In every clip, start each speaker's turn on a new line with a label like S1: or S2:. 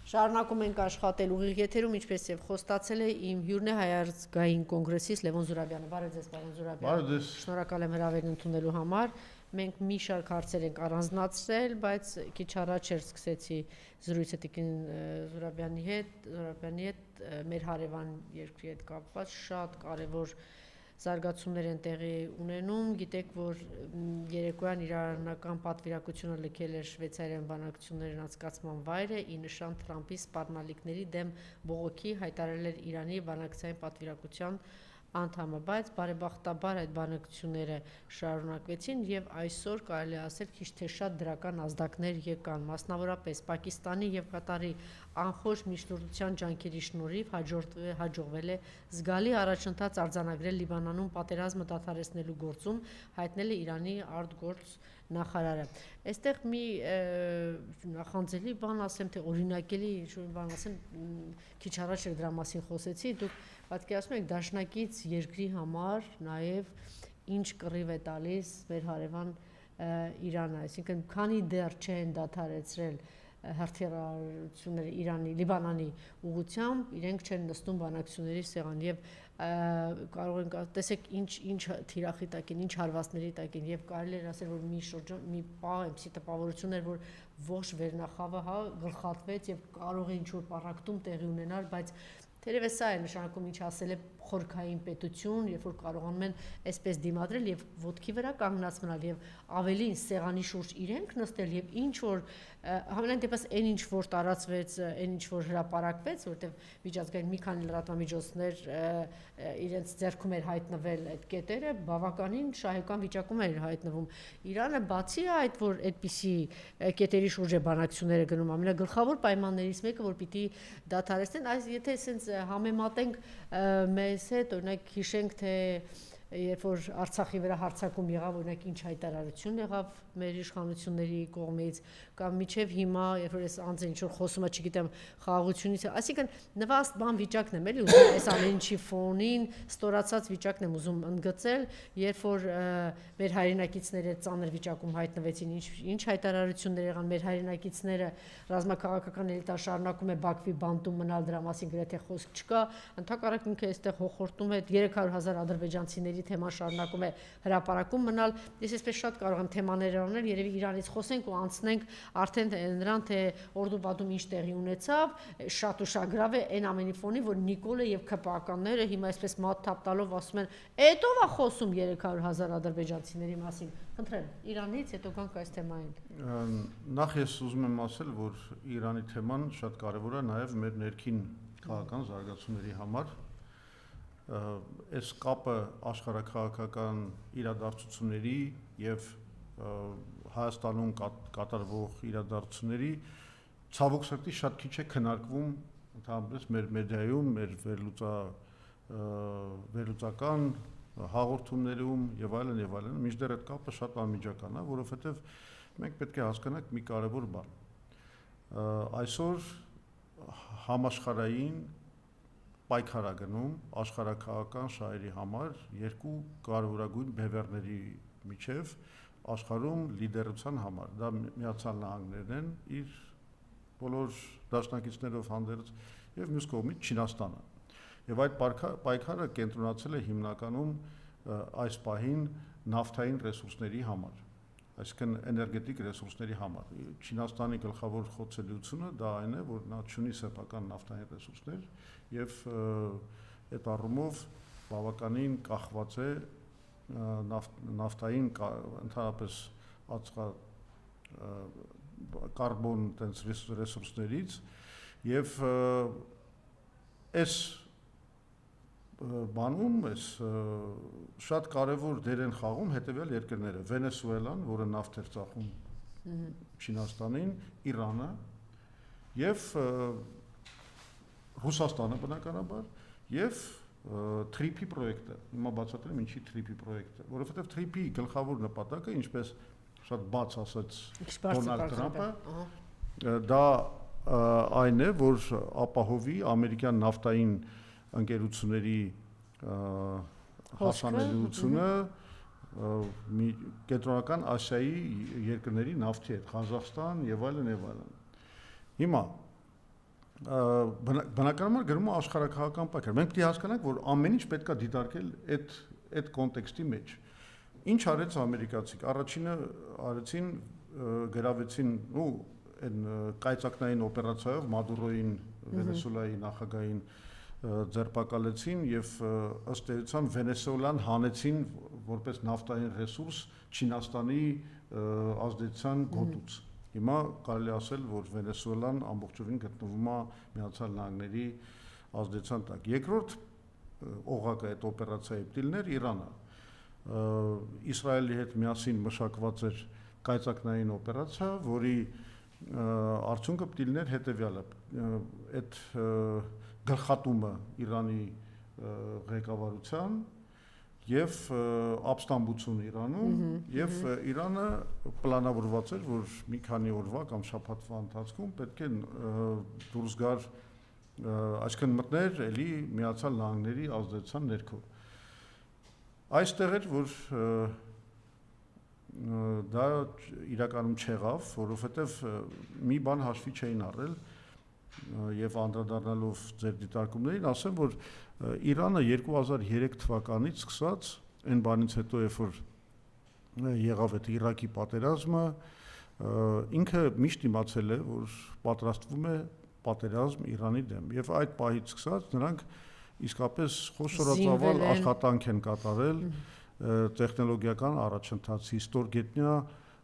S1: Շարունակում ենք աշխատել ուղիղ եթերում, ինչպես եւ խոստացել է իմ հյուրն է Հայ-ազգային կոնգրեսից Լևոն Զուրաբյանը։ Բարև ձեզ, պարոն Զուրաբյան։ Շնորհակալ եմ հրավերն ընդունելու համար։ Մենք մի շարք հարցեր ենք առանձնացրել, բայց քիչ առաջ էր սկսեցի զրույցը Տիկին Զուրաբյանի հետ, մեր հարևան երկրի հետ կապված շատ կարևոր զարգացումներ են տեղի ունենում, գիտեք, որ երեկոյան իրանական պատվիրակությունը լքել էր շվեյցարյան բանակցություններն անցկացման վայրը, ի նշան Թրամփի սպառնալիքների դեմ բողոքի հայտարարել էր Իրանի բանակցային պատվիրակության անդամը, բայց բարեբախտաբար այդ բանակցությունները շարունակվեցին եւ այսօր կարելի ասել քիչ թե շատ դրական ազդակներ եկան, մասնավորապես Պակիստանի եւ Կատարի անխոժ միջնորդության ջանքերի շնորհիվ հաջողվել է զգալի առաջընթաց արձանագրել Լիբանանում պատերազմը դադարեցնելու գործում, հայտնել է Իրանի արտգործ նախարարը։ Այստեղ մի նախանձելի բան ասեմ, թե օրինակելի ինչ-որ բան ասեմ, քիչ առաջ էր դրա մասին խոսեցի, դուք պատկերացնում եք դաշնակից երկրի համար նաև ինչ կռիվ է տալիս մեր հարևան Իրանը, այսինքն քանի դեռ չեն դադարեցրել հրթիռությունները Իրանի, Լիբանանի ուղղությամբ, իրենք չեն նստում բանակցությունների սեղան եւ կարող ենք տեսեք ինչ թիրախի տակ են, ինչ հարվածների տակ են եւ կարելի է ասել, որ մի պահ էմսի տպավորություն էր, որ ողջ վերնախավը գլխատվեց եւ կարող է ինչ-որ պառակտում տեղի ունենալ, բայց թերևս սա է նշանակում ինչ ասել է խորքային պետություն, երբ որ կարողանում են այսպես դիմադրել եւ ոտքի վրա կանգնած մնալ եւ ավելին սեղանի շուրջ իրենք նստել եւ ինչ որ համենայն դեպս այն ինչ որ տարածվեց, այն ինչ որ հրապարակվեց, որտեղ միջազգային մի քանի լրատվամիջոցներ իրենց ձեռքում էր հայտնվել այդ կետերը, բավականին շահեկան վիճակում էր հայտնվում։ Իրանը բացի այդ, որ այդպիսի կետերի շուրջ է բանակցությունները գնում, ամենագլխավոր պայմաններից մեկը, որ պիտի դադարեցնեն, այս եթե այսպես համեմատենք մեզ հետ, օրինակ հիշենք, թե երբ որ Արցախի վրա հարձակում եղավ, օրինակ ինչ հայտարարություն եղավ մեր իշխանությունների կողմից, կամ մինչև հիմա, երբ որ այս անձը ինչ որ խոսում է, չգիտեմ, խաղաղությունից, այսինքն նվաստ բան վիճակն եմ էլի ուզում այս ամեն ինչի ֆոնին ստորացած վիճակն եմ ուզում ընդգծել, երբ որ մեր հայրենակիցները ծանր վիճակում հայտնվեցին, ինչ հայտարարություններ եղան, մեր հայրենակիցները ռազմաքաղաքական էլիտան շարունակում է Բաքվի բանտում մնալ, դրա մասին գրեթե խոսք չկա, ընդհակառակ ինքը այստեղ հոխորտում է 300,000 ադրբեջանցիների թեման շարունակում է հրապարակում մնալ։ Ես այսպես շատ կարող եմ թեմաներ անել, երևի Իրանից խոսենք ու անցնենք արդեն նրան, թե Օրդու-Բադում ինչ տեղի ունեցավ, շատ ուշագրավ է այն ամենի ֆոնի, որ Նիկոլը եւ ՔՊԱ-ականները հիմա այսպես մատ թափ տալով ասում են, «Էդով է խոսում 300,000 ադրբեջանցիների մասին»։ Խնդրեմ, Իրանից հետո գանք այս թեմային։
S2: Նախ ես ուզում եմ ասել, որ Իրանի թեման շատ կարևոր է նաեւ մեր ներքին քաղաքական զարգացումների համար։ Այս կապը աշխարհաքաղաքական իրադարձությունների եւ Հայաստանում կատարվող իրադարձությունների ցավոք սրտի շատ քիչ է քննարկվում ընդհանրապես մեր մեդիայում, մեր վերլուծական հաղորդումներում եւ այլն, մինչդեռ այդ կապը շատ անմիջական է, որովհետեւ մենք պետք է հասկանանք մի կարևոր բան։ Այսօր համաշխարհային պայքար է գնում աշխարհաքաղաքական շահերի համար երկու կարևորագույն բևեռների միջև աշխարհում լիդերության համար։ Դա Միացյալ Նահանգներն են իր բոլոր դաշնակիցներով հանդերձ եւ մյուս կողմից Չինաստանը։ Եվ այդ պայքարը կենտրոնացել է հիմնականում այս պահին նավթային ռեսուրսների համար, այսինքն էներգետիկ ռեսուրսների համար։ Չինաստանի գլխավոր խոցելիությունը դա այն է, որ նա ունի սեփական նավթային ռեսուրսներ եւ այդ առումով բավականին կախված է նավթային ընդհանրապես կարբոն տենց ռեսուրսներից եւ այս բանում շատ կարևոր դեր են խաղում հետեւյալ երկրները՝ Վենեսուելան, որը նավթ էր ծախում Չինաստանին, Իրանը եւ Ռուսաստանը բնականաբար եւ TRIP-ի պրոյեկտը։ Հիմա բացատրեմ ինչի TRIP-ի պրոյեկտը, որովհետեւ TRIP-ի գլխավոր նպատակը, ինչպես շատ բաց ասաց Դոնալդ Թրամփը, դա այն է, որ ապահովի ամերիկյան նավթային ընկերությունների հասանելիությունը կենտրոնական Ասիայի երկրների նավթի հետ, Ղազախստան եւ այլն եւ այլն։ Հիմա բնականաբար գրում է աշխարհակահական պայքար։ Մենք պետք է հասկանանք, որ ամեն ինչ պետք է դիտարկել այդ կոնտեքստի մեջ։ Ինչ արեց ամերիկացիք։ Առաջինը արեցին գրավեցին ու այն կայծակնային օպերացիայով Մադուրոին, Վենեսուելայի նախագահին ձերբակալեցին եւ ըստ էության Վենեսուելան հանեցին որպես նավթային ռեսուրս Չինաստանի ազդեցության գոտուց։ Հիմա կարելի ասել, որ Վենեսուելան ամբողջովին գտնվում է Միացյալ Նահանգների ազդեցության տակ։ Երկրորդ օղակը այդ օպերացիայի դիլներ Իրանը։ Իսրայելի հետ միասին մշակված էր կայծակնային օպերացիա, որի արդյունքը դիլներ հետևյալը։ Այդ գլխատումը Իրանի ղեկավարության եւ ապստամբություն Իրանում եւ Իրանը պլանավորված էր, որ մի քանի օրվա կամ շաբաթվա ընթացքում պետք է դուրս գար այսքան մտներ էլի Միացյալ Նահանգների ազդեցության ներքո։ Այստեղ էր, որ դա իրականում չեղավ, որովհետեւ մի բան հաշվի չէին առել եւ անդրադառնալով ձեր դիտարկումներին ասեմ, որ Իրանը 2003 թվականից սկսած այն բանից հետո երբ որ եղավ այդ Իրաքի պատերազմը ինքը միշտ իմացել է, որ պատրաստվում է պատերազմ Իրանի դեմ եւ այդ պահից սկսած նրանք իսկապես խոշորածավալ աշխատանք են կատարել տեխնոլոգիական առաջընթացի ստորգետնյա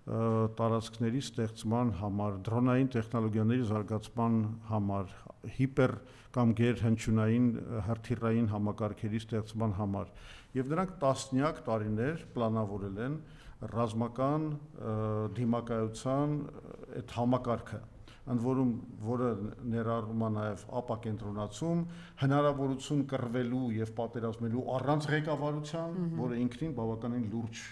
S2: տարածքների ստեղծման համար, դրոնային տեխնոլոգիաների զարգացման համար, հիպեր կամ գերհնչյունային հրթիռային համակարգերի ստեղծման համար եւ նրանք տասնյակ տարիներ պլանավորել են ռազմական դիմակայության այդ համակարգը, ընդ որում որը ներառում է նաեւ ապակենտրոնացում, հնարավորություն կռվելու եւ պատերազմելու առանց ղեկավարության, որը ինքնին բավականին լուրջ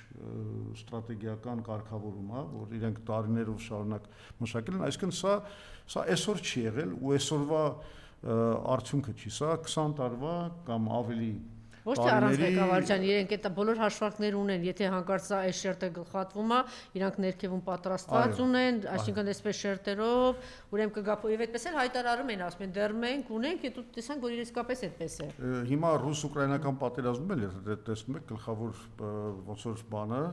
S2: ստրատեգիական կարգավորում է, որ իրենք տարիներով շարունակ մշակել են, այսինքն սա այսօր չի եղել ու այսօրվա արդյունքը չի, սա 20 տարվա կամ ավելի
S1: Ոչ թե առանց ղեկավարության, իրենք այդ բոլոր հաշվարկներ ունեն, եթե հանկարծ սա այս շերտը գլխատվում է, իրանք ներքևում պատրաստված ունեն, այսինքն այսպես շերտերով, ուրեմն կգա եւ այդպես էլ հայտարարում են, ասում են դեռ մենք ունենք, եթե տեսանք, որ իսկապես այդպես է։
S2: Հիմա ռուս-ուկրաինական պատերազմում էլ եթե տեսնում եք գլխավոր ոնց որ բանը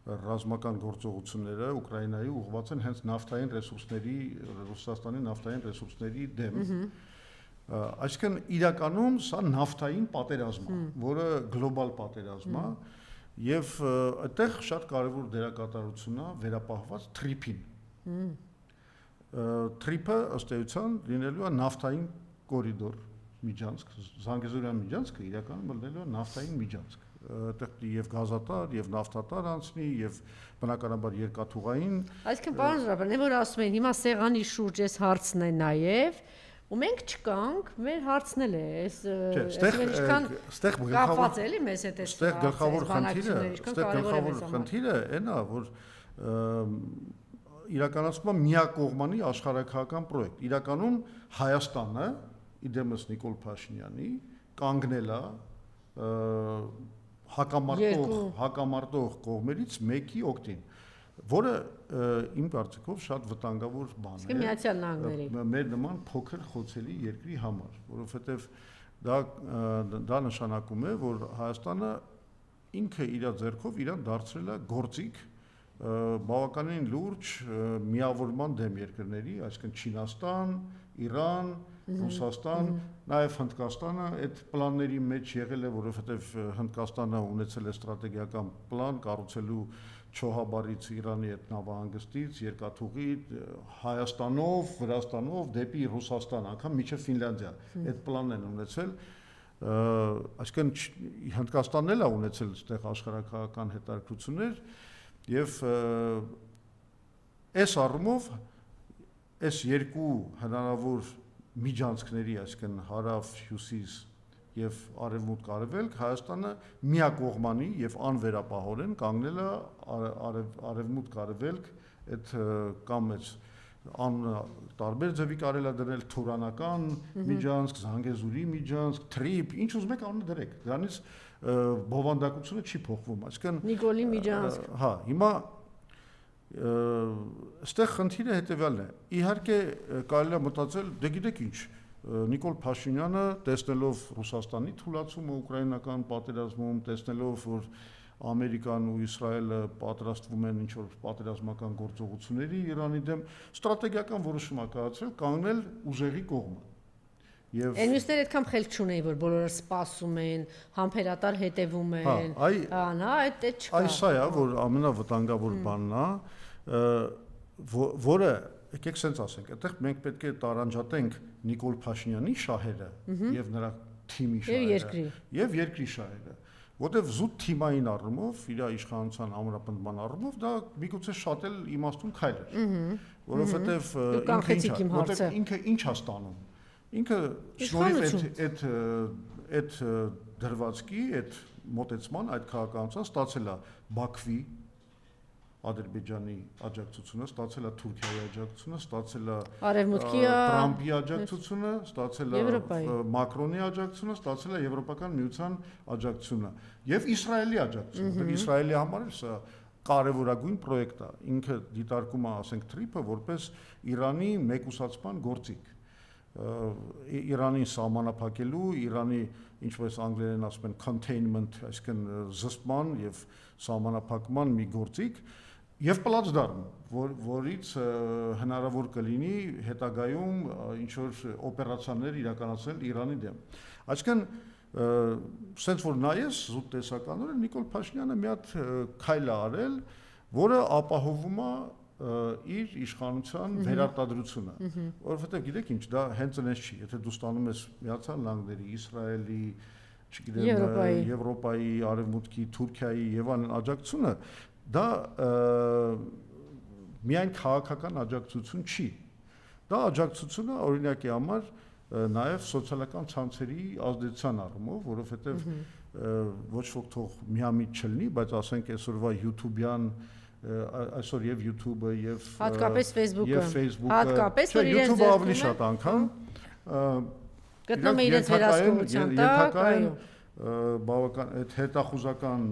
S2: ռազմական գործողությունները Ուկրաինայի ուղղված են հենց նավթային ռեսուրսների, Ռուսաստանի նավթային ռեսուրսների դեմ։ Այսինքն իրականում սա նավթային պատերազմ է, որը գլոբալ պատերազմ է եւ այդտեղ շատ կարեւոր դերակատարություն է վերապահված թրիփին։ Թրիփը ըստ էության լինելու է նավթային կորիդոր միջանցք, Զանգեզուրյան միջանցքը իրականում լինելու է նավթային միջանցք։ Այդտեղ եւ գազատար, եւ նավթատար անցնի, եւ բնականաբար երկաթուղային։
S1: Այսինքն պարոն Զուրաբյան, որ ասում են հիմա սեղանի շուրջ այս հարցն է նաեւ ու մենք չկանք, մեր հարցն էլ է,
S2: այստեղ
S1: կապված էլի մեզ հետ էս
S2: գլխավոր խնդիրը այն է, որ իրականացվում է միակողմանի աշխարհակահական պրոյեկտ։ Իրականում Հայաստանը, իդեմս Նիկոլ Փաշինյանի, կանգնել է հակամարտող կողմերից մեկի օգտին, որը իմ կարծիքով շատ վտանգավոր բան է
S1: Միացյալ Նահանգների
S2: մեր նման փոքր խոցելի երկրի համար, որովհետև դա նշանակում է, որ Հայաստանը ինքը իր ձեռքով իրան դարձրել է գործիք բավականին լուրջ միավորման դեմ երկրների, այսինքն Չինաստան, Իրան, Ռուսաստան, նաև Հնդկաստանը այդ պլանների մեջ եղել է, որովհետև Հնդկաստանը ունեցել է ստրատեգիական պլան կառուցելու Չոհաբարից Իրանի այդ նավահանգստից երկաթուղի Հայաստանով, Վրաստանով դեպի Ռուսաստան, անգամ մինչև Ֆինլանդիա։ Այդ պլանն են ունեցել, այսինքն Հնդկաստանն էլ է ունեցել այդտեղ աշխարհակահական հետաքրքրություններ եւ այս առումով այս երկու հնարավոր միջանցքների, այսինքն հարավ-հյուսիս եւ արևմուտք-արևելք Հայաստանը միակողմանի եւ անվերապահորեն կանգնել է արևմուտք-արևելք այդ կամ այս տարբեր ձևի կարելի է դնել թուրանական միջանցք, Զանգեզուրի միջանցք, թրիփ, ինչ ուզում եք անունը դրեք։ Դրանից բովանդակությունը չի փոխվում, այսինքն
S1: Նիկոլի միջանցք։
S2: Հա, հիմա այստեղ խնդիրը հետեւյալն է։ Իհարկե կարելի է մտածել, դե գիտեք ինչ, Նիկոլ Փաշինյանը տեսնելով Ռուսաստանի թուլացումը ուկրաինական պատերազմում, տեսնելով որ Ամերիկան ու Իսրայելը պատրաստվում են ինչ-որ պատերազմական գործողությունների Իրանի դեմ, ստրատեգիական որոշում է կայացրել կանգնել ուժերի կողմը։
S1: Եվ մյուսները այդքան խելք չունեին, որ բոլորը սպասում են, համբերատար հետևում են, այդ չկա։
S2: Այս սա է, որ ամենավտանգավոր բանն է, որը եկեք սենց ասենք, այդտեղ մենք պետք է տարանջատենք Նիկոլ Փաշինյանի շահերը եւ նրա թիմի շահերը եւ երկրի շահերը, որտեվ զուտ թիմային առումով, իր իշխանության ամրապնդման առումով դա միգուցե շատ էլ իմաստուն քայլ էր, որովհետեւ ինքը ինչ է ստանում։ Ինքը շնորհիվ այդ դրվածքի, այդ մոտեցման, այդ քաղաքականության ստացել է Բաքվի, Ադրբեջանի աջակցությունը, ստացել է Թուրքիայի աջակցությունը, ստացել է Տրամպի աջակցությունը, ստացել է Մակրոնի աջակցությունը, ստացել է Եվրոպական միության աջակցությունը եւ Իսրայելի աջակցությունը։ Իսրայելի համար սա կարևորագույն պրոյեկտ է։ Ինքը դիտարկում է, ասենք, Թրիփը որպես Իրանի մեկուսացման գործիք։ Իրանին սահմանափակելու, Իրանի, ինչպես անգլերեն ասում են, containment, այսինքն զսպման եւ սահմանափակման մի գործիք եւ պլացդարմ, որից հնարավոր կլինի հետագայում ինչ որ օպերացիաներ իրականացնել Իրանի դեմ։ Այսինքն սենց որ նայես զուտ տեսականորեն Նիկոլ Փաշինյանը մի հատ քայլ է արել, որը ապահովում է իր իշխանության վերարտադրությունը, որովհետև գիտեք ինչ, դա հենց այնպես չի, եթե դու ստանում ես Միացյալ Նահանգների, Իսրայելի, չգիտեմ, Եվրոպայի, Արևմուտքի, Թուրքիայի եւ այլն աջակցությունը, դա միայն քաղաքական աջակցություն չի։ Դա աջակցությունը օրինակի համար նաեւ սոցիալական ցանցերի ազդեցության առումով, որովհետև ոչ ոք թող միամիտ չլինի, բայց ասենք այսօրվա YouTube-յան այսօր եւ YouTube-ը եւ
S1: հատկապես Facebook-ը,
S2: հատկապես որ իրենց YouTube-ը ավելի շատ անգամ
S1: գտնում է իրենց վերահսկողության տակ, այո,
S2: բավական այդ հետախուզական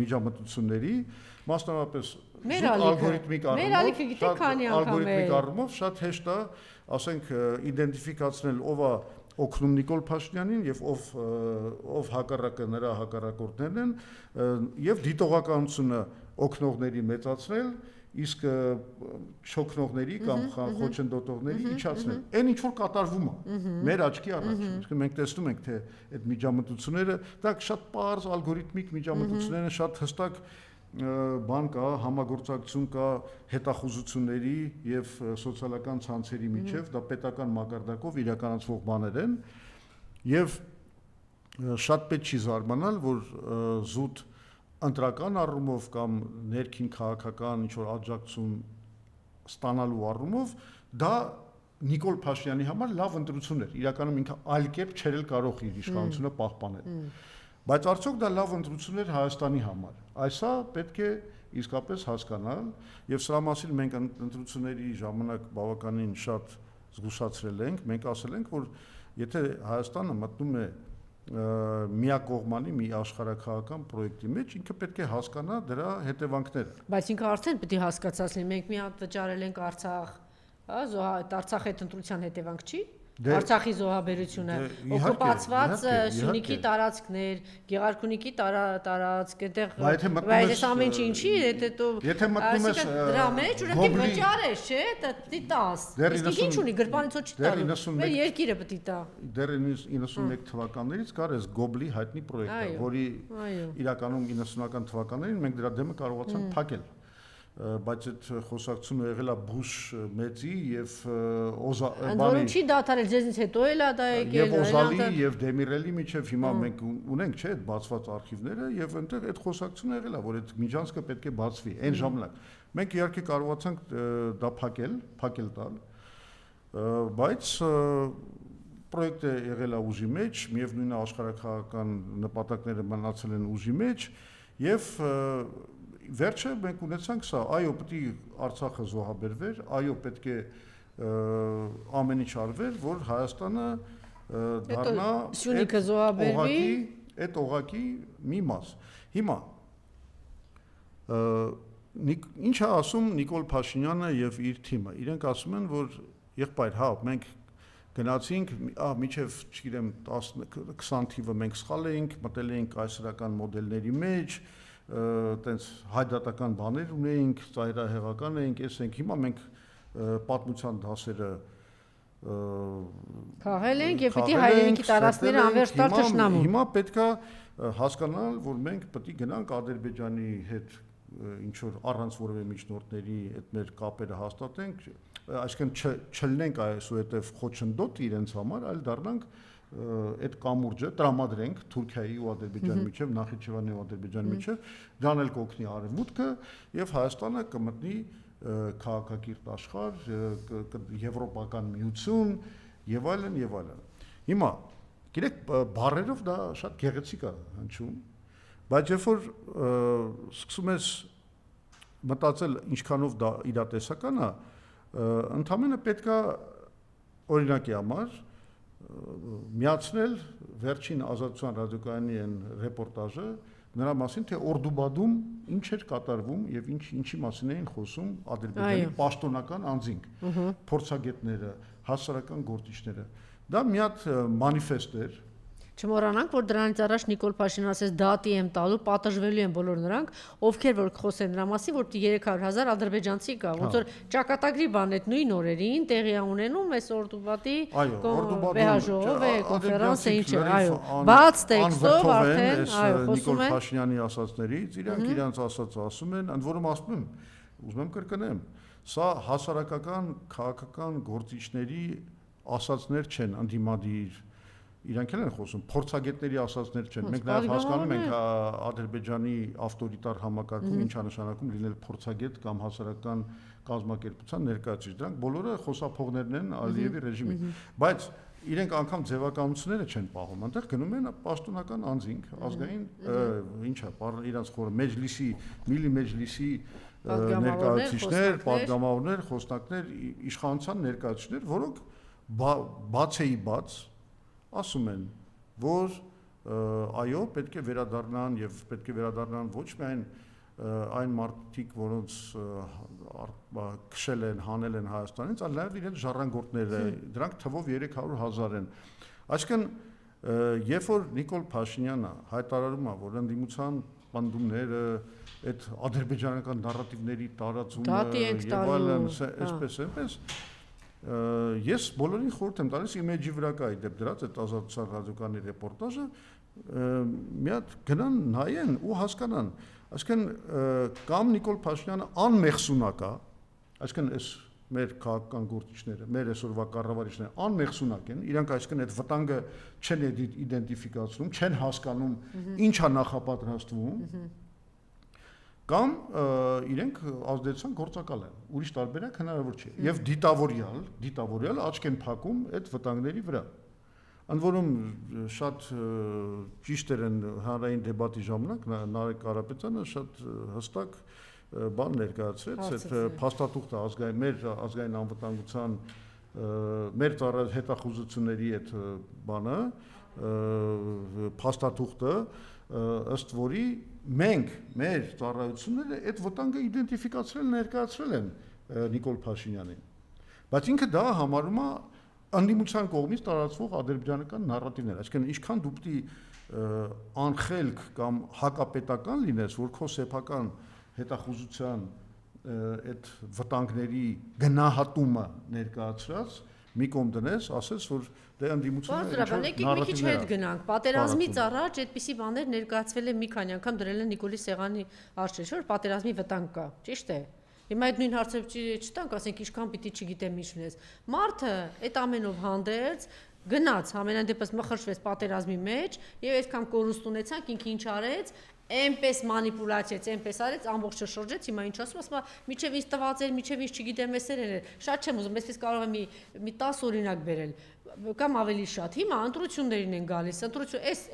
S2: միջամտությունների, մասնավորապես ալգորիթմիկ առումով շատ հեշտ է, ասենք, իդենտիֆիկացնել ով է օգնում Նիկոլ Փաշինյանին եւ ով հակառակը նրա հակառակորդներն են եւ դիտողականությունը օգնողների մեծացնել, իսկ շոքնողների կամ խոչընդոտողների իջացնել։ Այն ինչ որ կատարվում է մեր աչքի առաջ, իսկ մենք տեսնում ենք թե այդ միջամտությունները դա շատ པարզ ալգորիթմիկ միջամտություններ են, շատ հստակ բան կա, համագործակցություն կա հետախուզությունների եւ սոցիալական ցանցերի միջև, դա պետական մակարդակով իրականացվող բաներ են եւ շատ պետք չի զարմանալ, որ զուտ ընտրական առումով կամ ներքին քաղաքական ինչ որ աջակցություն ստանալու առումով դա Նիկոլ Փաշինյանի համար լավ ընտրություն էր, իրականում ինքը այլ կերպ չէր կարող իր իշխանությունը պահպանել։ Բայց արդյոք դա լավ ընտրություն էր Հայաստանի համար։ Այսա պետք է իսկապես հասկանալ եւ սրա մասին մենք ընտրությունների ժամանակ բավականին շատ զգուշացրել ենք, մենք ասել ենք, որ եթե Հայաստանը մտնում է միակողմանի մի աշխարհաքաղաքական պրոյեկտի մեջ, ինքը պետք է հասկանա դրա հետևանքները։
S1: Բայց ինքը արդեն պետք է հասկացած լինի, մենք մի հատ վճարել ենք Արցախ, Արցախի այդ ընտրության հետևանք չի։ Արցախի զոհաբերությունը, օկուպացված Սյունիքի տարածքներ, Գեղարքունիքի տարածք, այդտեղ այս ամեն ինչի,
S2: եթե մտնում ես
S1: դրա մեջ, ուրեմն վճարես, չէ՞, դի տաս։ Իսկ ինչ ունի գրպանից ոչ տալու։ Մեր երկիրը պետք է տա։
S2: Դեռ 91 թվականներից կար այս Գոբլի հայտնի պրոյեկտը, որի իրականում 90-ական թվականներին մենք դրա դեմը կարողացանք փակել։ Բայց այդ խոսակցությունը եղել է Բուշ մեծի եւ
S1: բանի չի դադարել, ձեզնից հետո էլ է դա եկել
S2: եւ Օզալի եւ Դեմիրելի միջև հիմա մենք ունենք չէ այդ բացված արխիվները եւ այնտեղ այդ խոսակցությունը եղել է, որ այդ միջանցքը պետք է բացվի այն ժամանակ։ Մենք իհարկե կարողացանք դա փակել տալ, բայց պրոյեկտը եղել է ուժի մեջ, միևնույն է աշխարհաքաղաքական նպատակները մնացել են ուժի մեջ եւ վերջը մենք ունեցանք սա, այո, պետք է Արցախը զոհաբերվեր, այո, պետք է ամեն ինչ արվեր, որ Հայաստանը դառնա
S1: Սյունիքը զոհաբերվի,
S2: այդ օղակի մի մաս։ Հիմա ինչ է ասում Նիկոլ Փաշինյանը եւ իր թիմը։ Իրենք ասում են, որ եղբայր, հա, մենք գնացինք, միջև, չգիտեմ, 10-20 թիվը մենք սխալ էինք, մտել էինք կայսրական մոդելների մեջ, տենց հայդատական բաներ ունեինք, ծայրահեղական էինք, ես ենք, հիմա մենք պատմության դասերը
S1: քաղել ենք եւ պիտի հայրենիքի տարածքները անվերջ տալ թշնամուն։
S2: Հիմա պետք է հասկանալ, որ մենք պետք է գնանք Ադրբեջանի հետ ինչ որ առանց որևէ միջնորդների այդ մեր կապերը հաստատենք, այսինքն չլնենք այսուհետև խոչընդոտ իրենց համար, այլ դառնանք այդ կամուրջը տրամադրենք Թուրքիայի ու Ադրբեջանի միջև, Նախիջևանի ու Ադրբեջանի միջև, դրան էլ կօգնի Արևմուտքը եւ Հայաստանը կմտնի քաղաքակիրթ աշխարհ, եվրոպական միություն եւ այլն եւ այլն։ Հիմա գիտեք բառերով դա շատ գեղեցիկ է հնչում, բայց երբ որ սկսում ես մտածել ինչքանով դա իրատեսական է, ընդհանրապես պետքա օրինակի համար միացնել վերջին ազատության ռադիոկայանի այն ռեպորտաժը նրա մասին, թե Օրդուբադում ինչ էր կատարվում եւ ինչի մասին էին խոսում Ադրբեջանի պաշտոնական անձինք, փորձագետները, հասարակական գործիչները։ Դա մի հատ մանիֆեստ էր։
S1: Չմոռանանք, որ դրանից առաջ Նիկոլ Փաշինյանը ասեց դատի եմ տալու, պատժվելու են բոլոր նրանք, ովքեր որ խոսեն նրա մասին, որ 300,000 ադրբեջանցի կա, ոնց որ ճակատագրի բան այդ նույն օրերին տեղի է ունենում այս Օրդուբադի վեհաժողովը, կոնֆերանսը ինչ է, այո, բաց տեքստով արդեն, այո, խոսում են
S2: Նիկոլ Փաշինյանի ասածներից, իրանք ասած ասում են, ընդ որում ասում եմ, ուզում եմ կրկնեմ, սա հասարակական, քաղաքական գործիչների ասածներ չեն, ընդդիմադիր իրանք էլ են խոսում, փորձագետների ասածներ չեն։ Մենք նաև հասկանում ենք Ադրբեջանի ավտորիտար համակարգում ինչ է նշանակում լինել փորձագետ կամ հասարակական կազմակերպության ներկայացուցիչ։ Դրանք բոլորը խոսափողներն են Ալիևի ռեժիմի։ Բայց իրենք անգամ ձևականությունները չեն պահում, այնտեղ գնում են պաշտոնական անձինք, ազգային, ինչ է, իրանք խորը մեջլիսի, միլի մեջլիսի ներկայացուցիչներ, պատգամավորներ, խոսնակներ, իշխանության ներկայացուցիչներ, որոնք բաց ասում են, որ այո, պետք է վերադառնան եւ պետք է վերադառնան ոչ միայն այն մարդիկ, որոնց քշել են, հանել են Հայաստանից, այլ նաեւ իրենց ժառանգորդները, դրանք թվով 300,000 են։ Այսինքն, երբ որ Նիկոլ Փաշինյանը հայտարարում է, որ ընդդիմության պնդումները, այդ ադրբեջանական նարատիվների տարածումը եւ այլն, այսպես ես բոլորին խորհուրդ եմ տալիս իմեջի վրա կա իդեպ դրած այդ ազատության ռադիոկայանի ռեպորտաժը մի հատ գնան նայեն ու հասկանան, այսինքն կամ Նիկոլ Փաշինյանը անմեղսունակ է, այսինքն այս մեր քաղաքական գործիչները, մեր այսօրվա կառավարիչները անմեղսունակ են, իրանք այսինքն այդ վտանգը չեն իդենտիֆիկացնում, չեն հասկանում ինչ է նախապատրաստվում, կամ իրենք ազդեցության գործակալ են, ուրիշ տարբերակ հնարավոր չէ, եւ դիտավորյալ աչք են փակում այդ վտանգների վրա։ Ընդ որում շատ ճիշտ են հանրային դեբատի ժամանակ Նարեկ Կարապետյանը շատ հստակ բան ներկայացրեց, այդ փաստաթուղթը մեր ազգային անվտանգության մեր հետախուզությունների այդ բանը փաստաթուղթը ըստ որի մենք մեր ծառայությունները այդ վտանգը իդենտիֆիկացրել ներկայացրել են Նիկոլ Փաշինյանին, բայց ինքը դա համարում է ընդդիմության կողմից տարածվող ադրբեջանական նարատիվներ, այսինքն ինչքան դու պիտի անխելք կամ հակապետական լինես, որ քո սեփական հետախուզության այդ վտանգների գնահատումը ներկայացրած մի կողմ դնես, ասես որ դե ընդդիմությունը
S1: մի քիչ հետ գնանք, պատերազմից առաջ այդպիսի բաներ ներկայացվել է մի քանի անգամ դրել են Նիկոլի Սեղանի արժեշ, որ պատերազմի վտանգ կա, ճիշտ է։ Հիմա այդ նույն հարցը չտանք, ասենք ինչքան պիտի չգիտեմ ինչ ունես։ Մարդը այդ ամենով հանդերձ գնաց, ամենայն դեպս մխրճվեց պատերազմի մեջ եւ այդքան կորուստ ունեցանք, ինքը ինչ արեց, այնպես մանիպուլացիաց, այնպես արեց, ամբողջը շրջեց, հիմա ինչ ասում, միչև ինձ տված էր, միչև ինձ չգիտեմ էսեր էր, շատ չեմ ուզում, այսպես կարող եմ մի 10 օրինակ բերել, կամ ավելի շատ։ Հիմա ընտրություններին են գալիս,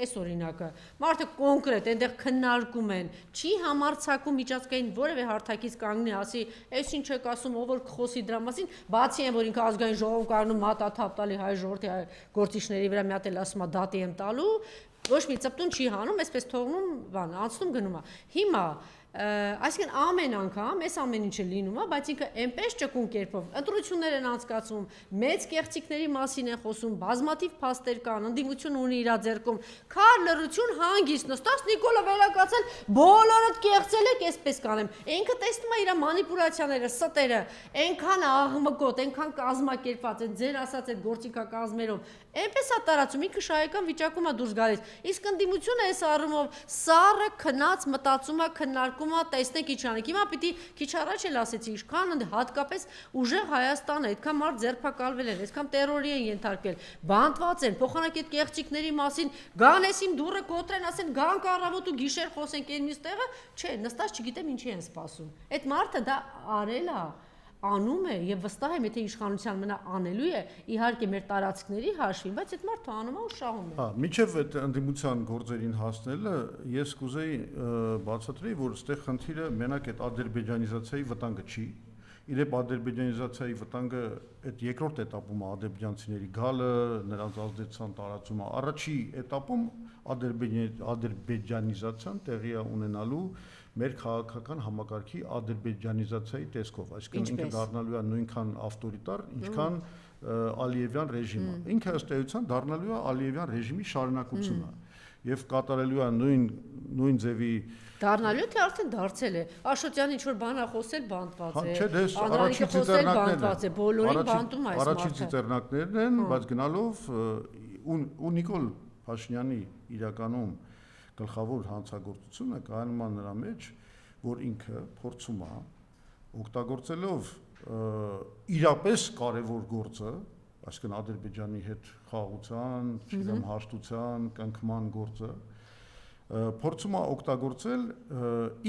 S1: այս օրինակը, մարդը կոնկրետ այնտեղ քննարկում են, չի համարձակում միջազգային որևէ հարթակից կանգնի, ասի, այս ինչ եք ասում, ով որ խոսի դրա մասին, բացի այն, որ ինքը ազգային ժողովում կանգնում հատաթափ տալի հայ ժողովրդի գործիչների վրա մի հատ էլ ասում է դատի եմ տալու, ոչ մի ծպտուն չի հանում, այսպես թողնում, բան, անցնում գնում է։ Հիմա Այսինքն ամեն անգամ այս ամեն ինչը լինում է, բայց ինքը այնպես ճկուն կերպով ընտրություններ են անցկացում, մեծ կեղծիքների մասին են խոսում, բազմաթիվ փաստեր կան, ընդդիմություն ունի իր ձեռքում, քար լռություն հանգիստ նստած Նիկոլը վերակացել, բոլորդ կեղծել եք, այսպես կանեմ։ Ինքը տեսնում է իր մանիպուլյացիաները, ստերը, այնքան աղմկոտ, այնքան կազմակերպված են, ձեր ասած այդ գործիքակազմերով, այնպես է տարածում, ինքը շահեկան վիճակում է դուրս գալիս։ Իսկ ընդդիմությունը այս առումով սառը քնած մտածում է, քննարկում է, տեսնեք ինչ անենք։ Հիմա պիտի քիչ առաջ էլ ասեցի, ինչքան հատկապես ուժեղ Հայաստանը, այդքան մարդ ձերբակալվել են, այսքան տերորի են ենթարկվել, բանտված են, փոխանակ այդ կեղծիքների մասին, գան էս իմ դուռը կոտրեն, ասեն գան առավոտ ու գիշեր խոսենք այն մյուս տեղը, չէ, նստած չգիտեմ ինչի են սպասում։ Այդ մարդը դա արել է, անում է եւ վստահ եմ, եթե իշխանության մնա անելու է, իհարկե մեր տարածքների հաշվին, բայց այդ մարդը անում է ու շահում է։
S2: Հա, միջև այդ ընդդիմության գործերին հասնելը ես կուզեի բացատրեի, որ այստեղ խնդիրը մենակ այդ ադրբեջանիզացիայի վտանգը չի։ Իրեն ադրբեջանիզացիայի վտանգը այդ երկրորդ էտապում է ադրբեջանցիների գալը, նրանց ազդեցության տարածումը։ Առաջի էտապում ադրբեջանիզացիան տեղի է ունենալու մեր քաղաքական համակարգի ադրբեջանիզացիայի տեսքով, այսինքն ինքը դառնալու է նույնքան ավտորիտար, ինչքան Ալիևյան ռեժիմը։ Ինքը ըստ էության դառնալու է Ալիևյան ռեժիմի շարունակությունը եւ կատարելու է նույն ձևի
S1: դառնալու թե արդեն դարձել է։ Աշոտյանը ինչ որ բան է խոսել, բանտված է։
S2: Չէ, դες առաջի ծիծեռնակներն
S1: են, բոլորին բանտում է այս մարդը։
S2: Առաջի ծիծեռնակներն են, բայց գնալով ու Նիկոլ Փաշինյանի իրականում գլխավոր հանցագործությունը կայանում է նրա մեջ, որ ինքը փորձում է օգտագործելով իրապես կարևոր գործը, այսինքն Ադրբեջանի հետ խաղաղության, չգիտեմ, հաշտության, կնքման գործը, փորձում է օգտագործել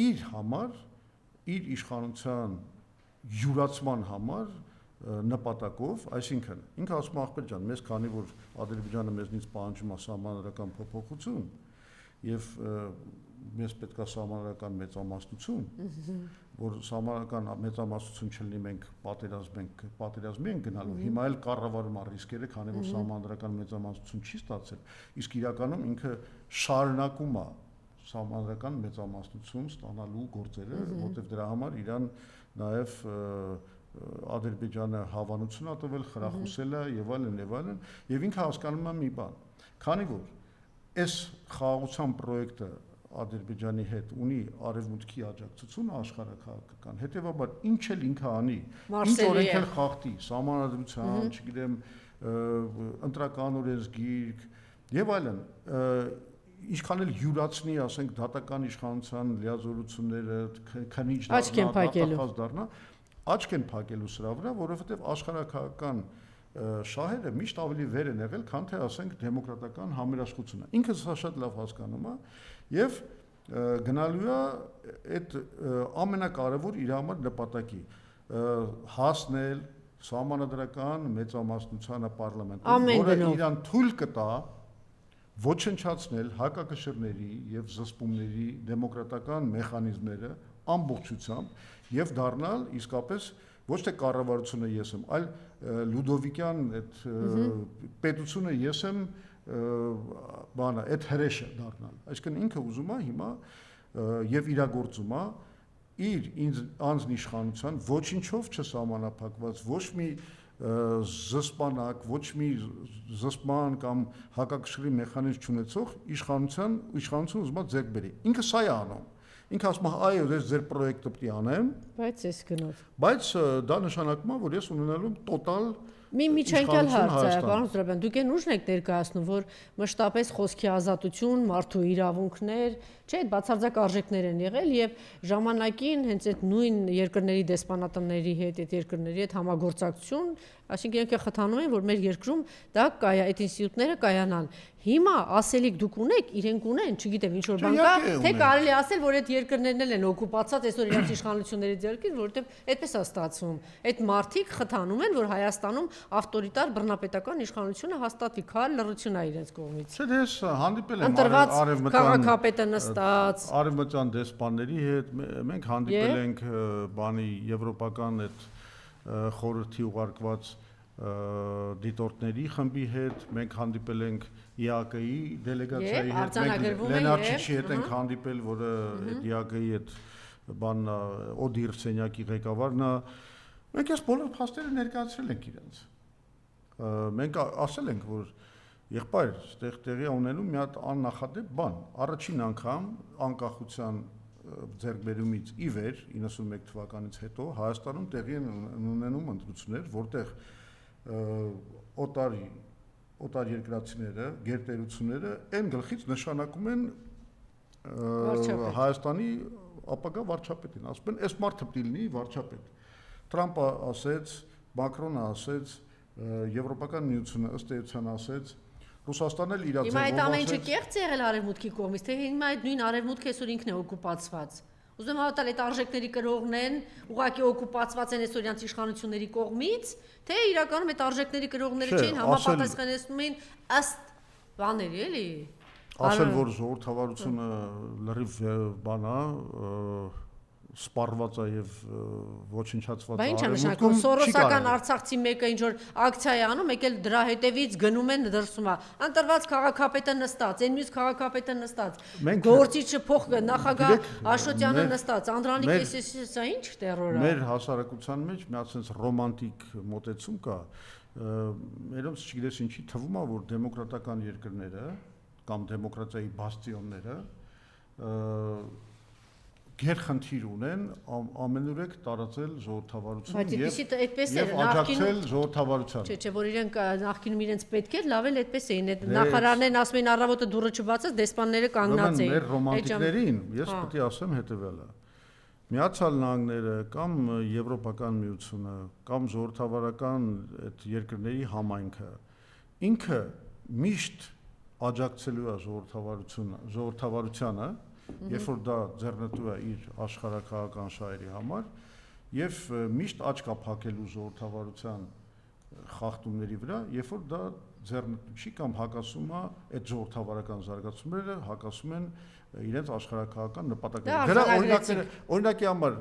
S2: իր համար, իր իշխանության յուրացման համար նպատակով, այսինքն ինքը ասում է ախպեր ջան, մեզ քանի որ Ադրբեջանը մեզնից պահանջում է սահմանադրական փոփոխություն եւ մեզ պետք է սահմանադրական մեծամասնություն, որ սահմանադրական մեծամասնություն չլինի մենք պատերազմի ենք գնալու, հիմա էլ կառավարում է ռիսկերը, քանի որ սահմանադրական մեծամասնություն չի ստացել, իսկ իրականում ինքը շարունակում է սահմանադրական մեծամասնություն ստանալու գործերը, որտեղ դրա համար իրան նաեւ Ադրբեջանը հավանություն է տվել, խրախուսել է եւ այլն, եւ ինքը հասկանում է մի բան, քանի որ այս խաղաղության պրոյեկտը Ադրբեջանի հետ ունի արևմուտքի աջակցությունը աշխարհաքաղաքական, հետեւաբար ինչ էլ ինքը անի, ինչ օրենք էլ խախտի, սահմանադրության, չգիտեմ, ընտրական օրենսգիրք եւ այլն, ինչքան էլ յուրացնի, ասենք, դատական իշխանության լիազորությունները, քնիչ դառնա, աչք են փակելու սրա վրա, որովհետեւ աշխարհաքաղաքական շահերը միշտ ավելի վեր են եղել, քան թե ասենք դեմոկրատական համերաշխությունը։ Ինքը սա շատ լավ հասկանում է եւ գնալու է այդ ամենակարևոր իր համար նպատակի հասնել սահմանադրական մեծամասնությանը պարլամենտում, որը իրան թույլ կտա ոչնչացնել հակակշռների եւ զսպումների դեմոկրատական մեխանիզմները ամբողջությամբ եւ դառնալ իսկապես ոչ թե կառավարությունը ես եմ, այլ Լյուդովիկյան այդ պետությունը ես եմ բանը այդ հրեշը դառնալ։ Այսինքն ինքը ուզում է հիմա եւ իրագործում է իր անձնիշխանության ոչինչով չսահմանափակված ոչ մի զսպանակ, ոչ մի զսպման կամ հակակշռի մեխանիզմ չունեցող իշխանություն ուզում է ձեռք բերի։ Ինքը սա է անում։ Ինքը ասում է այո, ես ձեր պրոյեկտը պետք է անեմ, բայց
S1: այս գնով։
S2: Բայց դա նշանակում է, որ ես ունենալու եմ տոտալ
S1: մի միջանկյալ հարց է, պարոն Սուրաբյան, դուք այն ուժն եք ներկայացնում, որ մշտապես խոսքի ազատություն, մարդու իրավունքներ, չէ, այդ բացարձակ արժեքներ են եղել եւ ժամանակին հենց այդ նույն երկրների դեսպանատների հետ, այդ երկրների հետ համագործակցություն, այսինքն իրենք խթանում են, որ մեր երկրում դա այդ ինստիտուտները կայանան։ Հիմա ասելիք դուք ունեք, իրենք ունեն, չգիտեմ ինչ որ բան կա, թե կարելի ասել, որ այդ երկրներն էլ են օկուպացած այսօր իրենց իշխանությունների ձեռքից, որովհետեւ այդպես է ստացվում։ Այդ մարդիկ խթանում են, որ Հայաստանում ավտորիտար բռնապետական իշխանությունը հաստատվի, քար լռություն է իրենց կողմից։
S2: Չէ, ես հանդիպել եմ
S1: քաղաքապետը նստած
S2: արևմտյան դեսպանների հետ, մենք հանդիպել ենք բանի եվրոպական այդ խորհրդի ուղարկված դիտորդների խմբի հետ, մենք հանդիպել ենք ԵԱԿ-ի դելեգացիայի հետ, մենք Լենարչիչի հետ ենք հանդիպել, որը այդ ԵԱԿ-ի այդ բանն օդիր սենյակի ղեկավարն է, մենք այս բոլոր փաստերը ներկայացրել ենք իրենց։ Մենք ասել ենք, որ եղբայր, այդտեղ տեղի ունենում մի հատ աննախադեպ բան։ Առաջին անգամ անկախության ձեռքբերումից ի վեր 91 թվականից հետո Հայաստանում տեղի են ունենում ընտրություններ, որտեղ օտար երկրացիները, գերտերությունները այն գլխից նշանակում են Հայաստանի ապագա վարչապետին, ասում են, այս մարդը պիտի լինի վարչապետ։ Տրամպը ասեց, Մակրոնը ասեց, Եվրոպական միությունը ըստ էության ասեց, Ռուսաստանն էլ իր ձեռքով
S1: ասեց։ Հիմա այդ ամեն ինչը կեղծ է եղել արևմուտքի կողմից, թե հիմա այդ նույն արևմուտքը այսօր ինքն է օկուպացված։ Ուզում եմ հավատալ, այդ արժեքների կրողն են, ուղղակի օկուպացված են այսօրյանց իշխանությունների կողմից, թե իրականում այդ արժեքների կրողները չէին, համապատասխանեցնում էին ըստ բաների, էլի։
S2: Ասել, որ ժողովրդավարությունը լրիվ բան է, սպառված է եւ ոչնչացված է։
S1: Բա ինչ է նշանակում, Սորոսական արցախցի մեկը ինչ որ ակցիա է անում, եկել դրա հետևից գնում են դրսում է։ Ընտրված քաղաքապետը նստած, այն մյուս քաղաքապետը նստած, գործիչը փոխ նախագահ Աշոտյանը նստած, Անդրանիկ Եսեսյանը, սա ինչ տերոր է։
S2: Մեր հասարակության մեջ մի հատ sense ռոմանտիկ մոտեցում կա, մերոնց չգիտես ինչի թվում է, որ դեմոկրատական երկրները կամ դեմոկրատիայի բաստիոնները գերխնդիր ունեն ամենուրեք տարածել ժողովրդավարություն եւ աջակցել ժողովրդավարությանը։
S1: Չէ, որ իրենք նախկինում իրենց պետք էր, լավ էլ այդպես էին, այդ նախարարներն ասում էին առավոտը դուռը չբացած, դեսպանները կանգնած էին։
S2: Մեր ռոմանտիկներին ես պետք է ասեմ հետեւյալը։ Միացյալ Նահանգները կամ Եվրոպական միությունը կամ ժողովրդավարական այդ երկրների համայնքը ինքը միշտ աջակցելու է ժողովրդավարությանը, երբ որ դա ձեռնտու է իր աշխարհակահական շահերի համար եւ միշտ աչք է փակելու ժողովրդավարության խախտումների վրա, երբ որ դա ձեռնտու չի կամ հակասում է այդ ժողովրդավարական զարգացումները, հակասում են իրենց աշխարհակահական նպատակներին։ Դրա օրինակի համար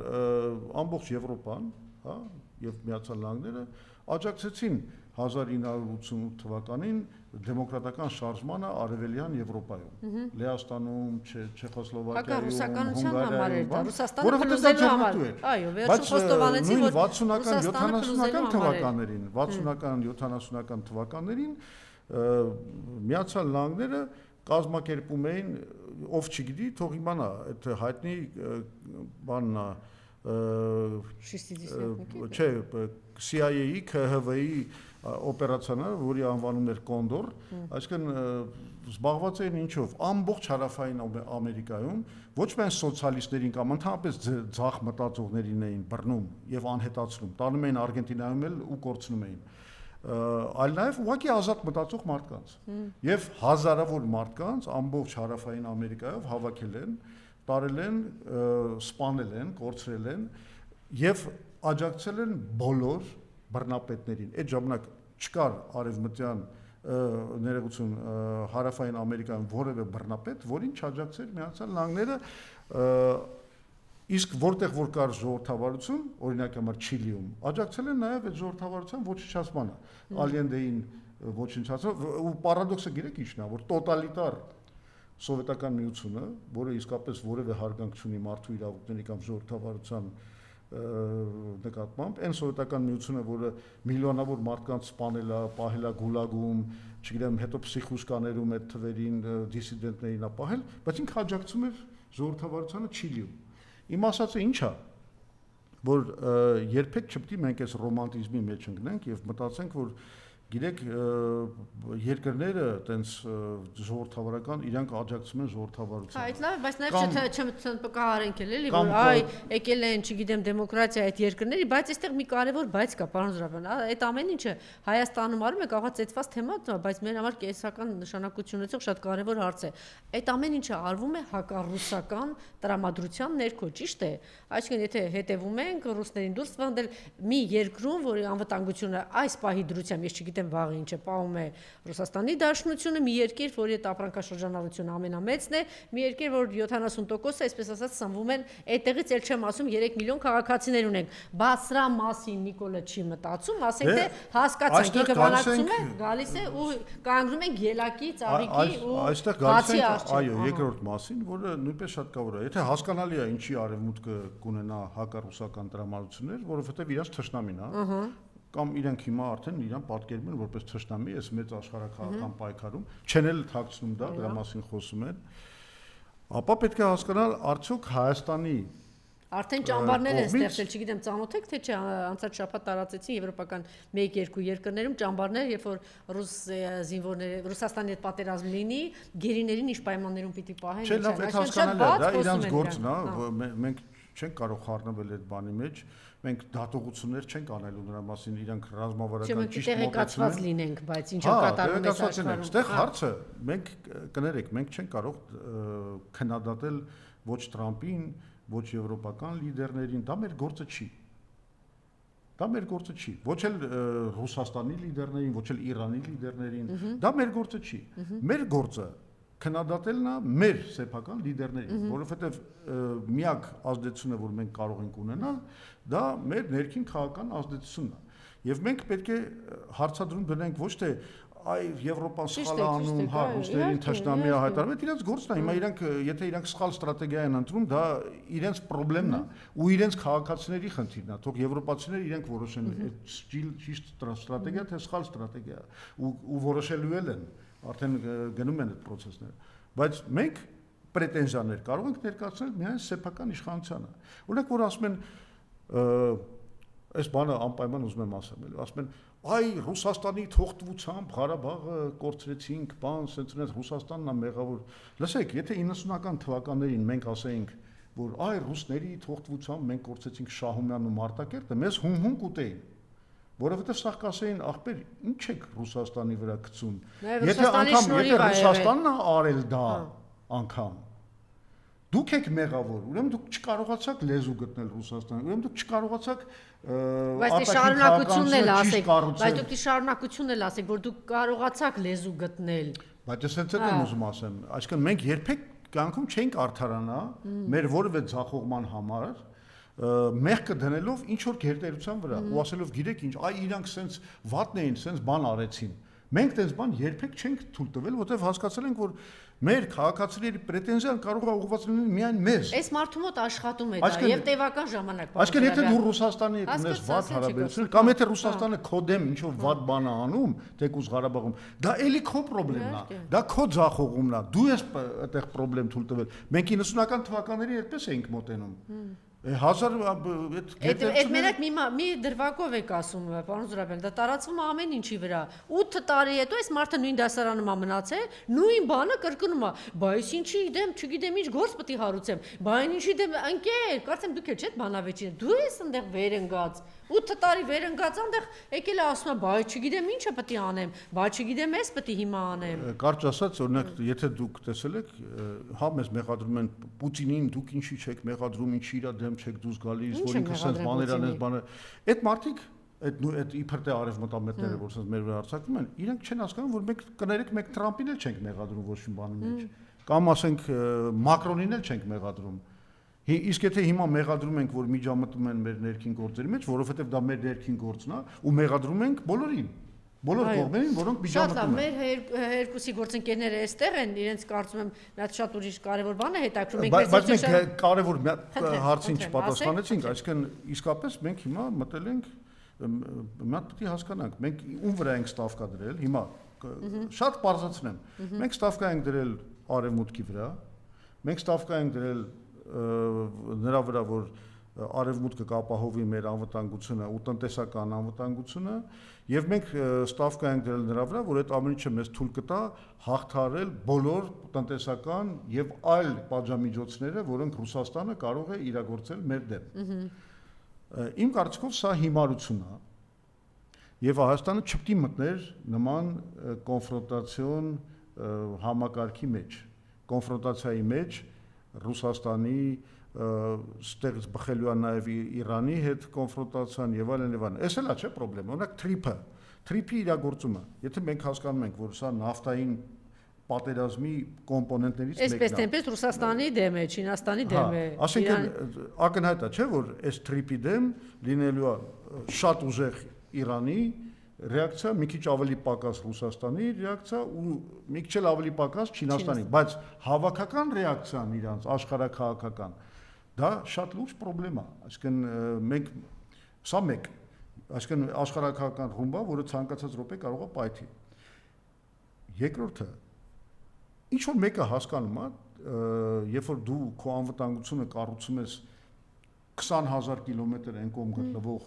S2: ամբողջ Եվրոպան, հա, եւ Միացյալ Նահանգները աջակցեցին 1988 թվականին դեմոկրատական շարժմանը արևելյան Եվրոպայում, Լեհաստանում, Չեխոսլովակիայում, Հունգարիայում,
S1: Ռուսաստանը փլուզելու համար։ Այո, վերջում խոստովանեցին, որ
S2: 60-ական 70-ական թվականներին Միացյալ Նահանգները կազմակերպում էին, ով չգիտի, թող իմանա, այդ հայտնի բանն է, չէ, CIA-ի, KHV-ի օպերացիան, որի անվանումն էր Կոնդոր, այսինքն զբաղված էին ինչով, ամբողջ հարավային Ամերիկայում ոչ միայն սոցիալիստներին կամ ընդհանրապես ձախ մտածողներին էին բռնում եւ անհետացնում, տանում էին Արգենտինայում էլ ու կորցնում էին, այլ նաեւ ուղղակի ազատ մտածող մարդկանց։ Եվ հազարավոր մարդկանց ամբողջ հարավային Ամերիկայով հավաքել են, տարել են, սպանել են, կորցրել են եւ աջակցել են բոլոր բռնապետներին։ Այդ ժամանակ չկար արևմտյան ներողություն հարավային Ամերիկայում որևէ բռնապետ, որին չաջակցեր Միացյալ Նահանգները, իսկ որտեղ որ կար ժողովրդավարություն, օրինակ համար Չիլիում, աջակցել են նաև այդ ժողովրդավարության ոչնչացմանը, Ալիենդեին ոչնչացավ, ու պարադոքսը գիտեք ինչն է, որ տոտալիտար սովետական միությունը, որը իսկապես որևէ հարգանք չունի մարդու իրավունքների կամ ժողովրդավարության նկատմամբ, այն սովետական միությունը, որը միլիոնավոր մարդկանց սպանել է, պահել է գուլագում, չգիտեմ, հետո փսիխուշկաներում այդ թվերին դիսիդենտներին ապահել, բայց ինքը աջակցում էր ժողովրդավարությանը Չիլիում։ Իմ ասածը ինչ է, որ երբեք չպետք է մենք այս ռոմանտիզմի մեջ ընկնենք եւ մտածենք, որ գիտեք, երկրները տենց ժողովրդավարական իրանք աջակցում են ժողովրդավարությանը։
S1: Այդ լավ, բայց նաև չպկահարենք էլի, որ այ եկել են, չգիտեմ, դեմոկրատիա այդ երկրների, բայց այստեղ մի կարևոր բայց կա, պարոն Զուրաբյան, այդ ամեն ինչը Հայաստանում արում է, կարող է ծեծված թեմա, բայց մեր համար կենսական նշանակություն ունեցող շատ կարևոր հարց է։ Այդ ամեն ինչը արվում է հակառուսական տրամադրության ներքո, ճիշտ է։ Այսինքն, եթե հետևում ենք ռուսներին դուրս վանդել մի երկրում, որի անվտանգությունը այս պահի դրությամբ, ես չգիտեմ արդեն վաղ ինչ է, պահում է Ռուսաստանի Դաշնությունը, մի երկիր, որի հետ ապրանքաշրջանառությունը ամենամեծն է, մի երկիր, որ 70%-ը, այսպես ասած, սնվում են, այդտեղից էլ չեմ ասում 3 միլիոն քաղաքացիներ ունենք, բայց սրա մասին Նիկոլը չի մտածում, ասենք թե հասկացանք, ինքը բանակցում է, գալիս է ու կանգնում են ելակի, ծաղիկի ու բացի արժի։
S2: Այո, երկրորդ մասին, որը նույնպես շատ կարևոր է։ Եթե հասկանալի է ինչի արևմուտքը կունենա հակառուսական տրամադրություններ, որովհետև իրաց թշնամին է, կամ իրենք հիմա արդեն իրան պատկերում են որպես թշնամի, այս մեծ աշխարհակահաղական պայքարում, չեն էլ թաքցնում դա, դրա մասին խոսում են, ապա պետք է հասկանալ արդյոք Հայաստանի
S1: արդեն ճամբարներ են ստեղծել, չգիտեմ, ծանոթ եք թե չէ, անցած շաբաթ տարածեցին եվրոպական 1-2 երկրներում ճամբարներ, երբ որ ռուս զինվորները Ռուսաստանի հետ պատերազմ լինի, գերիներին ինչ պայմաններում պիտի պահեն,
S2: չէ, լավ, այդ հասկանալի է, դա իրանց գործն է, մենք չենք կարող խառնվել այդ բանի մեջ, մենք դատողություններ չենք անելու նրա մասին, իրանք ռազմավարական ճիշտ
S1: տեղեկացված լինենք, բայց ինչ է կատարվում այս աշխարհում։
S2: Այստեղ հարցը մենք կներեք, մենք չենք կարող քննադատել ոչ Թրամփին, ոչ եվրոպական լիդերներին, դա մեր գործը չի։ Դա մեր գործը չի, ոչ էլ Ռուսաստանի լիդերներին, ոչ էլ Իրանի լիդերներին, դա մեր գործը չի։ Մեր գործը քննադատելն է մեր սեփական լիդերներին, որովհետև միակ ազդեցությունը, որ մենք կարող ենք ունենալ, դա մեր ներքին քաղաքական ազդեցությունն է։ Եվ մենք պետք է հարցադրում դնենք ոչ թե այ Եվրոպան սխալ է անում, հա, ռուսներին թշնամի է հայտարարում, այդ իրենց գործն է, հիմա իրենք եթե իրենք սխալ ստրատեգիա են ընտրում, դա իրենց խնդիրն է, ու իրենց քաղաքացիների խնդիրն է, թող եվրոպացիները իրենք որոշեն այդ ճիշտ ստրատեգիա թե սխալ ստրատեգիա, ու որոշելու են, արդեն գնում են այդ process-ները, բայց մենք պրետենզիաներ կարող ենք ներկայացնել միայն սեփական իշխանությանը։ Օրինակ, որ ասում են այս բանը անպայման ուզում եմ ասում են այ Ռուսաստանի թողտվությամբ Ղարաբաղը կորցրեցինք, բան, սենց Ռուսաստանն է մեղավոր։ Լսեք, եթե 90-ական թվականներին մենք ասեինք, որ այ ռուսների թողտվությամբ մենք կորցրեցինք Շահումյանն ու Մարտակերտը, մեզ հում կուտեին, որովհետև սա կասեին, ախպեր, ինչ եք Ռուսաստանի վրա գցում։ Եթե Ռուսաստանն է արել դա անգամ դուք եք մեղավոր, ուրեմն դուք չկարողացաք լեզու գտնել Ռուսաստանում, ուրեմն դուք չկարողացաք
S1: բայց շարունակությունն էլ ասեք, բայց դուք շարունակությունն էլ ասեք, որ դուք կարողացաք լեզու գտնել։
S2: Բայց ես հենց եմ ուզում ասեմ, այսինքն մենք երբեք կյանքում չենք արդարանա մեր որևէ ձախողման համար մեղքը դնելով ինչ որ գերտերության վրա ու ասելով գիտեք ինչ, այ իրանք սենց վատն էին, սենց բան արեցին։ Մենք դες բան երբեք չենք թույլ տվել, որովհետև հասկացել ենք, որ մեր քաղաքացիների պրետենզիան կարող է ուղղված լինել միայն մեզ։
S1: Այս մարդու մոտ աշխատում է դա եւ տևական ժամանակ։
S2: Այսինքն եթե դու Ռուսաստանի հետ ունես վատ հարաբերություն, կամ եթե Ռուսաստանը քո դեմ ինչ որ վատ բան է անում, թեկուզ Ղարաբաղում, դա էլի քո խնդիրն է, դա քո ձախողումն է, դու ես այդտեղ խնդրեմ թույլ տվել։ Մենք 90-ական թվականների այդպես էինք մոտենում։ 1000
S1: այդ մենակ մի դրվագով եք ասում, պարոն Զուրաբյան, դա տարածվում է ամեն ինչի վրա։ 8 տարի հետո այս մարդը նույն դասարանում է մնացել, նույն բանը կրկնում է։ Բայց ինչի դեմ, չգիտեմ ինչ գործ պետք է հարուցեմ։ Բայց ինչի դեմ, ընկեր, կարծեմ դուք էլ չեք բանավեճին։ Դու ես այնտեղ վեր ընկած։ 8 տարի վեր ընկած այնտեղ եկել է ասում է, բայց չգիտեմ ինչը պետք է անեմ, բայց չգիտեմ ես պետք է հիմա անեմ։
S2: Կարճ ասած, օրինակ, եթե դուք տեսել եք, հա մեզ մեղադրում են Պուտինին, դուք ինչի չեք մեղադրում, ինչի իր դեմ չեք դուրս գալիս, որ ինքը sense բաներ անես, բաներ։ Այդ մարդիկ, այդ իբր թե արևմտամետները, որ sense մեր վրա արձակվում են, իրենք չեն հասկանում, որ մենք կներեք մեկ Թրամփին էլ չենք մեղադրում ոչ մի բանի մեջ, կամ ասենք Մակրոնին էլ չենք մեղադրում։ Իսկ եթե հիմա մեղադրում ենք, որ միջամտում են մեր ներքին գործերի մեջ, որովհետև դա մեր ներքին գործն է, ու մեղադրում ենք բոլորին, բոլոր կողմերին, որոնք միջամտում են։
S1: Շատ լավ, մեր երկուսի գործընկերները այստեղ են, իրենց կարծում եմ նա շատ ուրիշ կարևոր բան է հետաքրում,
S2: բայց մենք կարևոր հարցին չպատասխանեցինք, այսինքն իսկապես մենք հիմա մտել ենք, մենք պետք է հասկանանք, մենք ում վրա ենք ստավկա դրել, հիմա շատ բարձրացնեմ, մենք ստավկա ենք դրել արևմուտքի վրա, մենք ստավկա ենք դրել նրա վրա, որ արևմուտքը կապահովի մեր անվտանգությունը ու տնտեսական անվտանգությունը, եւ մենք ստավկա ենք դրել նրա վրա, որ այդ ամեն ինչը մեզ թույլ կտա հաղթահարել բոլոր տնտեսական եւ այլ պատժամիջոցները, որոնք Ռուսաստանը կարող է իրագործել մեր դեմ։ Իմ կարծիքով սա հիմարություն է եւ Հայաստանը չպետք է մտներ նման կոնֆրոնտացիոն համակարգի մեջ, կոնֆրոնտացիայի մեջ Ռուսաստանի ստեղծ բխելու է նաև Իրանի հետ կոնֆրոնտացիան եւ այլն եւ այլն։ Էս էլա չէ խնդրեմ։ Օրինակ Թրիփի իրագործումը, եթե մենք հասկանում ենք, որ սա նավթային պատերազմի կոմպոնենտներից մեկն է։
S1: Այսպես այնպես Ռուսաստանի դեմ է, Չինաստանի դեմ է։
S2: Այսինքն ակնհայտ է, չէ՞ որ այս թրիփի դեմ լինելու է շատ ուժեղ Իրանի ռեակցիա, մի քիչ ավելի պակաս Ռուսաստանի ռեակցիա ու մի քիչ ավելի պակաս Չինաստանի, բայց հավաքական ռեակցիան իրանց աշխարհաքաղաքական դա շատ լուրջ խնդրեմ է, այսինքն մենք սա մեկ, այսինքն աշխարհաքաղաքական ռումբա, որը ցանկացած րոպե կարող է պայթի։ Երկրորդը ինչ որ մեկը հասկանում է, երբ որ դու քո անվտանգությունը կառուցում ես 20,000 կիլոմետր այն կողմ գտնվող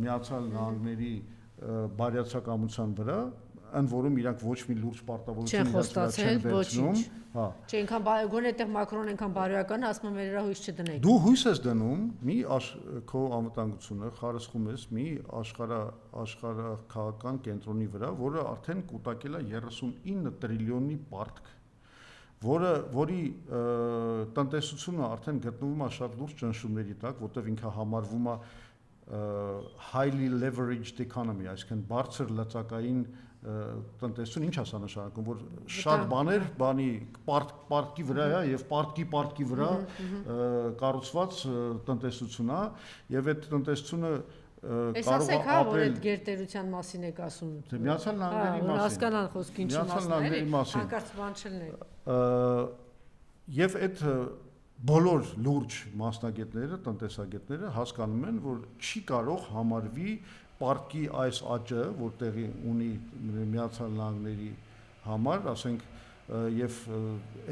S2: Միացյալ Նահանգների բարյացակամության վրա, ընդ որում իրանք ոչ մի լուրջ պարտավորություն
S1: չեն վերցնում, չէ, այնքան գոնե այդտեղ Մակրոնը այնքան բարոյական ասում է մեր վրա հույս չդնենք։
S2: Դու հույս ես դնում մի քո անվտանգությունը խարսխում ես մի աշխարհաքաղաքական կենտրոնի վրա, որը արդեն կուտակել է 39 տրիլիոնի պարտք, որի տնտեսությունը արդեն գտնվում է շատ լուրջ ճնշումների տակ, որտեղ ինքը համարվում է highly leveraged economy, այսինքն բարձր լծակային տնտեսություն, ինչ է նշանակում, որ շատ բաներ բանի պարտքի վրա է եւ պարտքի վրա կառուցված տնտեսություն է եւ այդ տնտեսությունը կարող է
S1: ապրել։ Որ այդ գերտերության մասին եք ասում։
S2: Դե Միացյալ Նահանգների մասին։
S1: Հասկանան խոսքը ինչի մասն է, հանկարծ բան չլներ։
S2: Եվ այդ բոլոր լուրջ մասնագետները, տնտեսագետները հասկանում են, որ չի կարող համարվի պարտքի այս աճը, որ տեղի ունի Միացյալ Նահանգների համար, ասենք, եւ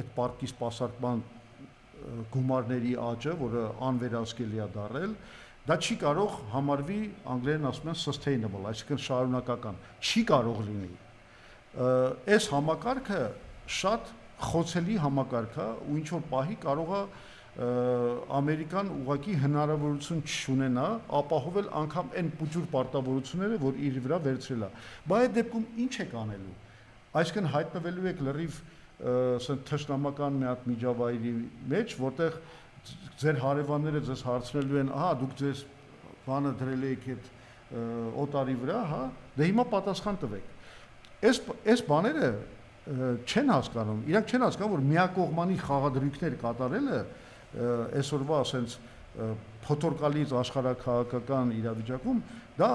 S2: այդ պարտքի սպասարկման գումարների աճը, որը անվերահսկելի է դարել, դա չի կարող համարվի, անգլերեն ասում են sustainable, այսինքն շարունակական, չի կարող լինի։ Այս համակարգը շատ խոցելի համակարգ է ու ինչ որ պահի կարող է Ամերիկան ուղղակի հնարավորություն չունենա ապահովել անգամ այն փոքր պարտավորությունները, որ իր վրա վերցրել է։ Բայց այդ դեպքում ինչ եք անելու։ Այսինքն հայտնվելու եք լրիվ թշնամական մի հատ միջավայրի մեջ, որտեղ ձեր հարևանները ձեզ հարցնելու են, ահա դուք ձեզ բանը դրել եք այդ օտարի վրա, հա, դե հիմա պատասխան տվեք։ Այս բաները չեն հասկանում, իրանք չեն հասկանում, որ միակողմանի խաղադրույքներ կատարելը այսօրվա ասենց փոթորկալից աշխարհաքաղաքական իրավիճակում դա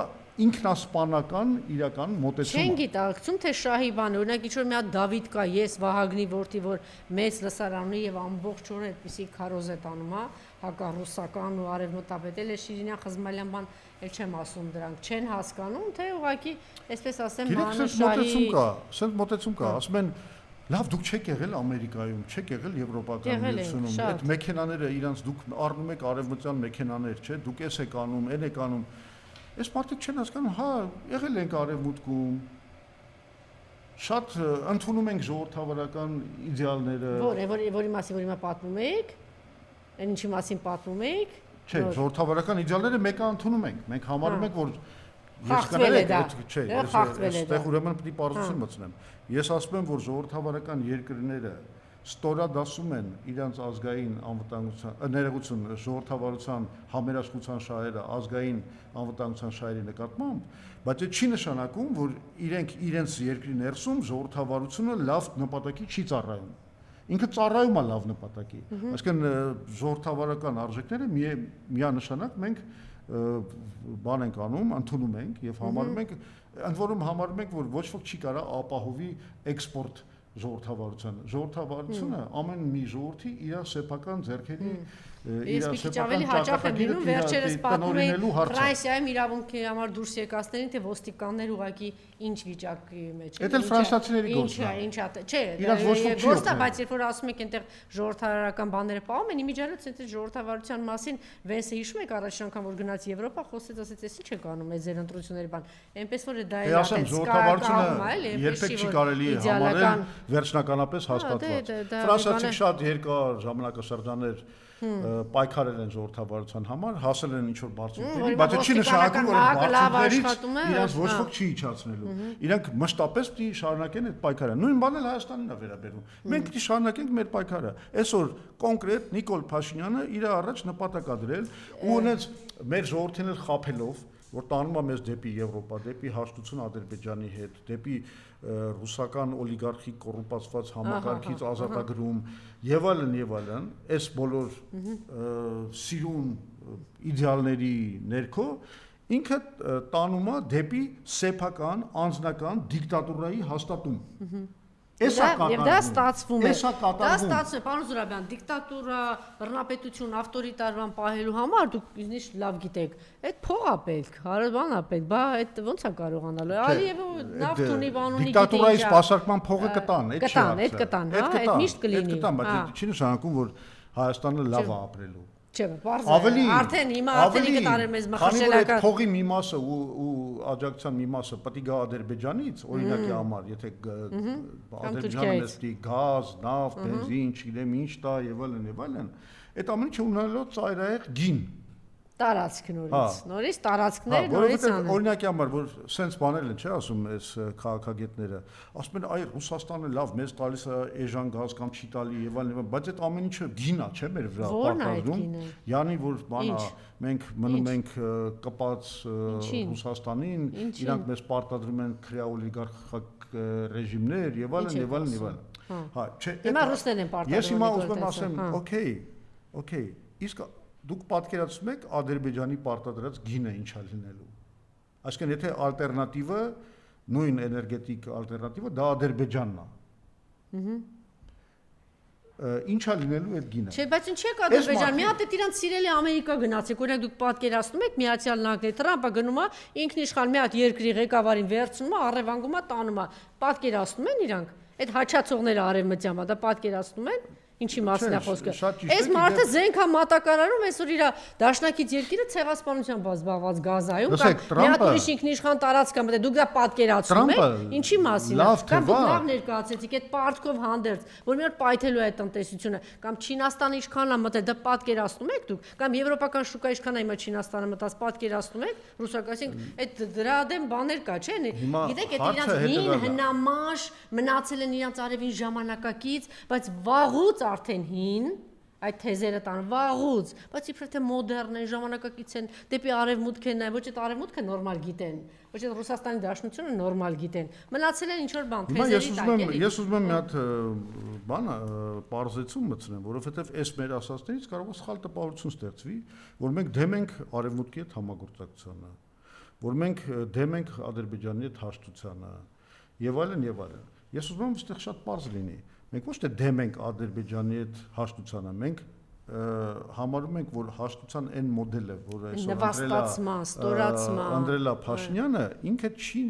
S2: ինքնասպանական իրական մոտեցում է։
S1: Չեն գիտակցում, թե շահի բանը, օրինակ ինչ որ մի հատ Դավիթ կա, ես Վահագնի որդի, որ մեծ լսարան ունի եւ ամբողջ օրը այդպիսի քարոզետ անում է, հակառուսական ու արևմտապետել է Շիրինյան Խզմալյան բան, էլ չեմ ասում դրանք, չեն հասկանում, թե ուղղակի, այսպես ասեմ,
S2: բանը շահի սենց մոտեցում կա, ասում են լավ դուք չեք եղել Ամերիկայում, չեք եղել Եվրոպական միությունում, այդ մեքենաները իրանց դուք առնում եք արևմտյան մեքենաներ, չէ՞, դուք էս եք անում, այն եք անում։ Այս մարդիկ չեն հասկանում, հա, եղել ենք արևմուտքում, շատ ընդունում ենք ժողովրդավարական իդեալները։
S1: Որի մասին որ հիմա պատմում եք, այն ինչի մասին պատմում եք։
S2: Չէ, ժողովրդավարական իդեալները մեկը ընդունում ենք, մենք համարում ենք, որ
S1: խախտվել է դա։
S2: Չէ, այստեղ ուրեմն պետք է պարզություն մտցնեմ։ Ես ասում եմ, որ ժողովրդավարական երկրները ստորադասում են իրենց ազգային անվտանգության ներողություն ժողովրդավարության համերաշխության շահերը ազգային անվտանգության շահերի նկատմամբ, բայց այդ չի նշանակում, որ իրենց երկրի ներսում ժողովրդավարությունը լավ նպատակի չի ծառայում։ Ինքը ծառայում է լավ նպատակի։ Այսինքն ժողովրդավարական արժեքները միանշանակ մենք բան ենք անում, ընդունում ենք եւ համարում ենք, ընդ որում համարում ենք, որ ոչ ոք չի կարող ապահովի էքսպորտ ժողովրդավարությունը ամեն մի ժողովրդի իր սեփական ձեռքերի իր սեփական ճակատագիրը վերջերս պատմում էին
S1: Ֆրանսիայում իրավունքի համար դուրս եկածներին, թե ոստիկաններ ուղղակի ինչ վիճակի մեջ
S2: են։ Դա էլ ֆրանսիացիների գործն է։
S1: Ինչա, չէ, գործն է, բայց երբ որ ասում եք այնտեղ ժողովրդավարական բաները պահում են, իմիջիայլոց այդ ժողովրդավարության մասին Վենսը հիշում եք առաջին անգամ որ գնաց Եվրոպա, խոսեց, ասեց, «Էս ինչ եք անում այդ ձեր ընտրությունների բան»։ Այնպես որ դա էլ է
S2: ժողովրդավարությունը երբեք չի կարելի համարել վերջնականապես հաստատված։ Ֆրանսիացիք շատ երկար ժամանակաշրջաններ պայքարել են ժողովրդավարության համար, հասել են ինչ-որ բարձունքների, բայց չի նշանակում, որ բարձունքներից իրենց ոչ ոք չի իջացնելու։ Իրանք մշտապես պիտի շարունակեն այդ պայքարը։ Նույն բանն էլ Հայաստանին է վերաբերում։ Մենք պիտի շարունակենք մեր պայքարը։ Այսօր կոնկրետ Նիկոլ Փաշինյանը իր առաջ նպատակ ա դրել ու ունեց մեր ժողովրդին էլ խաբելով, որ տանում է մեզ դեպի Եվրոպա, դեպի հաշտություն Ադրբեջանի հետ, դեպի ռուսական օլիգարխիկ կոռուպացված համակարգից ազատագրում եւ այլն, այս բոլոր սիրուն իդեալների ներքո ինքը տանում է դեպի սեփական, անձնական դիկտատուրայի հաստատում։
S1: Եվ դա ստացվում է։ Դա ստացվում է, պարոն Զուրաբյան, դիկտատուրա, բռնապետություն, ավտորիտարվան պահելու համար դուք ինձ լավ գիտեք, այդ փող է պետք, հարևան է պետք, բա այդ ոնց է կարողանալու։ Ալիևը նավթ ունի, բան ունի,
S2: դիկտատուրայի սպասարկման փողը կտան,
S1: այդ կտան, հա, այդ միշտ կլինի։
S2: Կտան, բայց չի նշանակում, որ Հայաստանը լավ է ապրելու։
S1: Չէ, բարձր է։ Արդեն հիմա կտարել մեզ մխաշելական։
S2: Փողի մի մասը ու աջակցության մի մասը պետք է գա Ադրբեջանից, օրինակի համար, եթե Ադրբեջանը մեզ գազ, նավթ, բենզին, չգիտեմ ինչ տա եւ այլն, այդ ամենը չունենալով ծայրահեղ գին
S1: տարածք նորից տարածքներ նորից անում։
S2: Օրինակի համար, որ սենց բաներ են, չէ՞ ասում այս քաղաքագետները, ասում են այ Ռուսաստանը լավ, մեզ տալիս է էժան գազ կամ չի տալի եւ այլն, բայց այդ ամեն ինչը գին է, չէ՞ մեր վրա պարտադրում։ Յանի որ բանա, մենք մնում ենք կպած Ռուսաստանին, իրանք մեզ պարտադրում են քրեա օլիգարխիկ ռեժիմներ եւ այլն։ Հա, չէ։
S1: Հիմա ռուսներն են պարտադրում։
S2: Ես հիմա ուզում եմ ասեմ, օքեյ, իսկ դուք պատկերացնում եք Ադրբեջանի պարտադրած գինը ինչա լինելու։ Այսինքն եթե ալտերնատիվը, նույն էներգետիկ ալտերնատիվը դա Ադրբեջանն է։ Ինչա լինելու այդ գինը։
S1: Չէ, բայց ինչի՞ է Ադրբեջան։ Մի հատ է իրանց սիրելի Ամերիկա գնացեք, օրինակ դուք պատկերացնում եք Միացյալ Նահանգները, Թրամփը գնում է ինքնիշխան մի հատ երկրի ղեկավարին վերցնում է, առևանգում է, տանում է։ Պատկերացնում են իրանք։ Այդ հաչացողները արևմտյան, դա պատկերացնում են։ Ինչի մասն է խոսքը։ Այս մարդը զենք է մատակարարում, այսօր իր դաշնակից երկիրը ցեղասպանությամբ զբաղված Գազայում կամ մի հատ ուրիշ ինքնիշխան տարածք է, դուք դա պատկերացնում եք, ինչի մասին է։ Կամ դուք լավ ներկայացեցիք այդ պարտքով հանդերձ, որ մի օր պայթելու է այդ տնտեսությունը, կամ Չինաստանը ինչքան է մտել, դա պատկերացնում եք դուք, կամ եվրոպական շուկա ինչքան է հիմա Չինաստանը մտած, պատկերացնում եք, ռուսական, այդ դրա դեմ բաներ կա, չէ՞։ Գիտեք, այդ իրանց հին հնամաշ մնացել են իրանց արևին ժամանակակից, բայց վաղուց արդեն հին այդ թեզերը տան վաղուց, բայց իբրև թե մոդեռն են, ժամանակակից են, դեպի արևմուտք են, ոչ այդ արևմուտքը նորմալ գիտեն, ոչ այդ Ռուսաստանի Դաշնությունը նորմալ գիտեն, մնացել են ինչ-որ բան, թեզերի տակ։
S2: Ես ուզում եմ մի հատ բան պարզեցում մտցնեմ, որովհետև այս մեր ասածներից կարող է սխալ տպավորություն ստեղծվի, որ մենք դեմ ենք արևմուտքի հետ համագործակցությանը, որ մենք դեմ ենք Ադրբեջանի հետ հաշտությանը եւ այլն։ Ես ուզում եմ այստեղ շատ պարզ լինի։ Մենք ոչ թե դեմ ենք Ադրբեջանի հետ հաշտությանը, մենք համարում ենք, որ հաշտության այն մոդելը, որը այսօր Անդրելա Փաշինյանը ինքը չի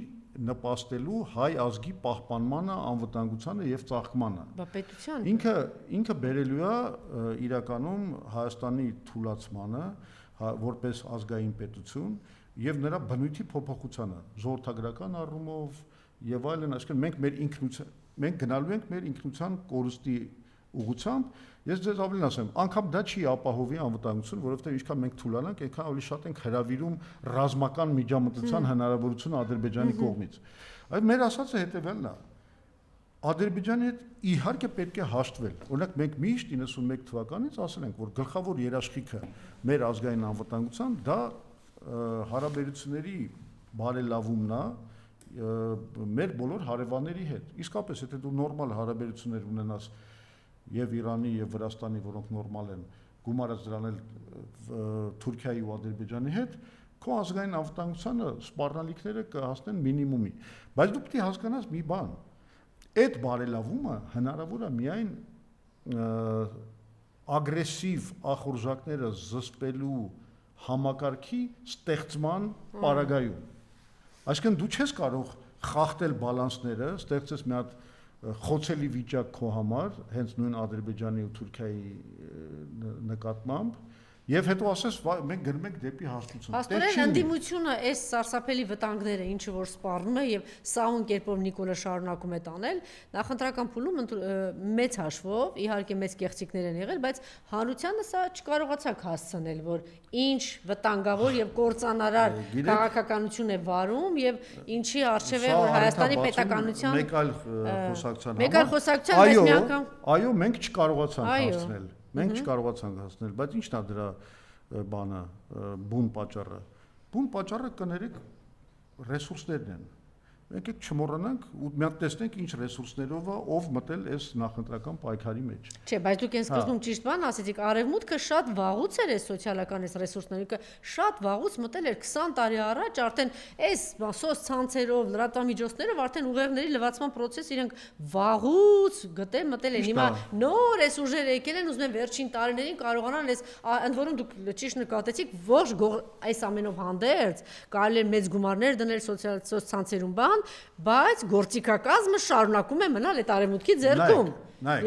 S2: նպաստելու հայ ազգի պահպանմանը, անվտանգությանը եւ ծաղկմանը։
S1: Բա պետության։
S2: Ինքը բերելու է իրականում Հայաստանի թուլացմանը, որպես ազգային պետություն եւ նրա բնույթի փոփոխությանը, ժողովրդագրական առումով եւ այլն, այսինքն մենք գնալու ենք մեր ինքնության կորստի ուղղությամբ, ես ձեզ ավելին ասեմ, անգամ դա չի ապահովի անվտանգություն, որովհետև ինչքան մենք թուլանանք, այնքան ավելի շատ ենք հրավիրում ռազմական միջամտության հնարավորությունը Ադրբեջանի կողմից։ Այդ մեր ասածը հետևյալն է. Ադրբեջանի հետ իհարկե պետք է հաշտվել։ Օրինակ մենք միշտ 91 թվականից ասել ենք, որ գլխավոր երաշխիքը մեր ազգային անվտանգության դա հարաբերությունների բարելավումն է մեր բոլոր հարևանների հետ։ Իսկապես, եթե դու նորմալ հարաբերություններ ունենաս եւ Իրանի եւ Վրաստանի, որոնք նորմալ են, գումարած դրան էլ Թուրքիայի ու Ադրբեջանի հետ, քո ազգային անվտանգությանը սպառնալիքները կհասնեն մինիմումի։ Բայց դու պետք է հասկանաս մի բան. այդ բարելավումը հնարավոր է միայն ագրեսիվ ախորժակները զսպելու համակարգի ստեղծման պարագայում։ Այսինքն դու չես կարող խախտել բալանսները, ստեղծես մի հատ խոցելի վիճակ քո համար, հենց նույն Ադրբեջանի ու Թուրքիայի նկատմամբ, եւ հետո ասես մենք գնում ենք դեպի հաշտություն։
S1: Աստորեն ընդդիմությունը այս սարսափելի վտանգները ինչը որ սպառնում է եւ սահուն կերպով Նիկոլը շարունակում է տանել, նախընտրական փուլում մեծ հաշվով, իհարկե մեծ կեղծիքներ են եղել, բայց հանրությանը սա չկարողացաք հասցնել, որ ինչ վտանգավոր եւ կործանարար քաղաքականություն է վարում եւ ինչի արժեվ է որ Հայաստանի պետականության
S2: մեկ այլ խոսակցության
S1: մեկ այլ խոսակցության բայց մի անգամ
S2: այո մենք չկարողացանք հասցնել։ Մենք չկարողացանք հասնել, բայց ի՞նչն է դրա բանը, բուն պատճառը։ Բուն պատճառը կներեք ռեսուրսներն են։ Մենք եք չմոռանանք ու մի հատ տեսնենք ինչ ռեսուրսներով է ով մտել այս նախընտրական պայքարի մեջ։
S1: Չէ, բայց դուք այս սկզբում ճիշտ բան ասեցիք, արևմուտքը շատ վաղուց էր այս սոցիալական այս ռեսուրսները, շատ վաղուց մտել էր 20 տարի առաջ, արդեն այս սոցցանցերով, լրատվամիջոցներով արդեն ուղեղների լվացման process իրենք վաղուց մտել են։ Հիմա նոր այս ուժերը եկել են, ուզում են վերջին տարիներին կարողանան այս ընդ որում դուք ճիշտ նկատեցիք, ողջ այս ամենով հանդերձ կարելի է մեծ գումարներ դնել սոցցանցերում բայց գործիքակազմը շարունակում է մնալ այդ արևմուտքի ձեռքում։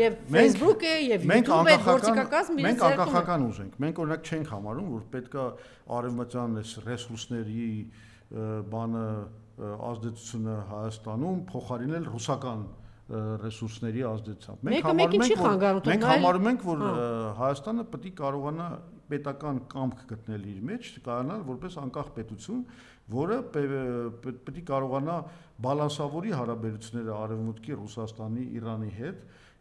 S1: Եվ Facebook-ը եւ YouTube-ը գործիքակազմը իրենց ձեռքում է։ Մենք
S2: անկախական ուժ ենք։ Մենք օրինակ չենք համարում, որ պետքա արևմտյան այս ռեսուրսների բանը ազդեցությունը Հայաստանում փոխարինել ռուսական ռեսուրսների ազդեցությամբ։ Մենք համարում ենք, որ Հայաստանը պետք է կարողանա պետական կամք գտնել իր մեջ, կարողանալ որպես անկախ պետություն, որը պետք է կարողանա բալանսավորի հարաբերությունները Արևմուտքի, Ռուսաստանի, Իրանի հետ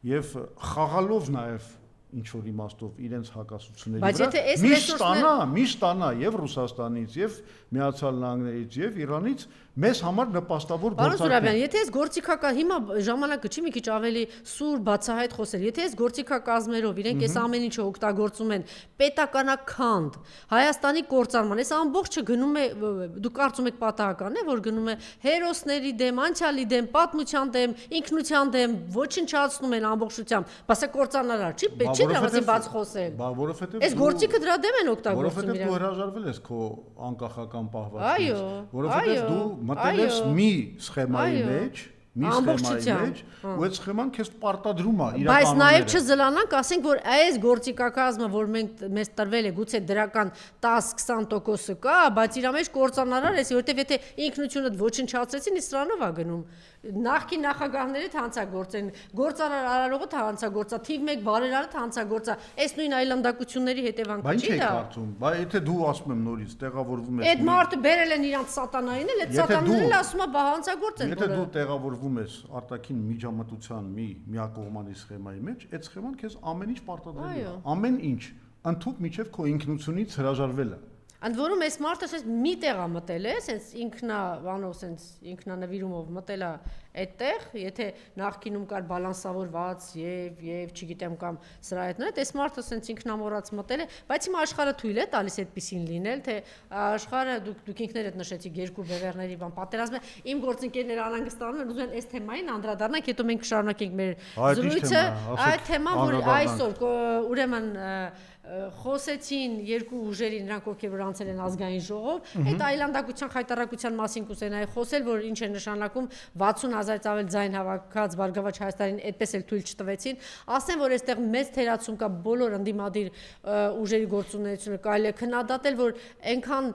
S2: եւ խաղալով նաեւ ինչ որ իմաստով իրենց հակասությունների վրա մի ստանա եւ Ռուսաստանից եւ Միացյալ Նահանգներից եւ Իրանից մեզ համար նպաստավոր
S1: գործարքներ։ Պարոն Զուրաբյան, եթե այս գործիքական հիմա ժամանակը չի մի քիչ ավելի սուր բացահայտ խոսել, եթե այս գործիքակազմերով իրենք այս ամեն ինչը օգտագործում են պետականաքանդ Հայաստանի կործանման, այս ամբողջը գնում է, դուք կարծում եք պատահական է, որ գնում է հերոսների դեմ, անցյալի դեմ, պատմության դեմ, ինքնության դեմ, ոչնչացնում են ամբողջությամբ, բացա կործանարար չի, պետք չի դրանից բաց խոսել։
S2: Որովհետեւ
S1: այս գործիքը դրա դեմ են օգտագործում իրենք։
S2: Որովհետեւ դու հրաժարվել ես քո անկախական պահվածքից, որովհետեւ դու մտել ես մի սխեմայի մեջ, ու այդ սխեման քեզ պարտադրում է իր
S1: բայց նաև չզլանանք, ասենք որ այս գործիքակազմը, որ մեզ տրվել է, գուցե դրական 10-20% կա, բայց իր մեջ կործանարար է, որովհետև եթե ինքնությունդ ոչնչացրեցին, իսկ սրանով է գնում։ Նախկին նախագահները հանցագործեն, գործարար արարողը հանցագործա, թիվ 1 բարերարը հանցագործա, այս նույն այլանդակությունների հետևանքը չի դա։
S2: Բայց ինչ եք կարծում, բայց եթե դու ասում եմ նորից տեղավորվում ես։
S1: Այդ մարդը բերել են իրանց սատանային էլ, այդ սատանաները ասում է բա հանցագործեն։
S2: Եթե դու տեղավորվում ես արտաքին միջամտության մի միակողմանի սխեմայի մեջ, այդ սխեման քեզ ամեն ինչ պարտադրել է։ Ամեն ինչ, ընդհանուր միջև քո ինքնությունից հրաժարվելը։
S1: Ընդ որում այս մարդը ասես մի տեղ է մտել է, ասես ինքնաբանով, ասես ինքնանվիրումով մտել է այդտեղ, եթե նախկինում կար բալանսավորված եւ չգիտեմ կամ սրա հետ նույն, այս մարդը ասես ինքնամոռաց մտել է, բայց հիմա աշխարհը թույլ է տալիս այդպեսին լինել, թե աշխարհը դուք ինքներդ նշեցիք երկու բևեռների բան պատերազմը, իմ գործընկերները անհանգստանում են, ուզում են այս թեմային անդրադառնանք, հետո մենք կշարունակենք մեր զրույցը, այդ թեման, որ այսօր ուրեմն խոսեցին երկու ուժերի նրանք ովքեր որ անցել են ազգային ժողով, այդ այլանդակության խայտարակության մասին կուզենայի խոսել, որ ինչ է նշանակում 60,000-ից ավել ձայն հավաքած Բարգավաճ Հայաստանին այդպես էլ թույլ չտվեցին, ասեմ, որ այստեղ մեծ թերացում կա բոլոր ընդդիմադիր ուժերի գործունեությունը, կարելի է քննադատել, որ այնքան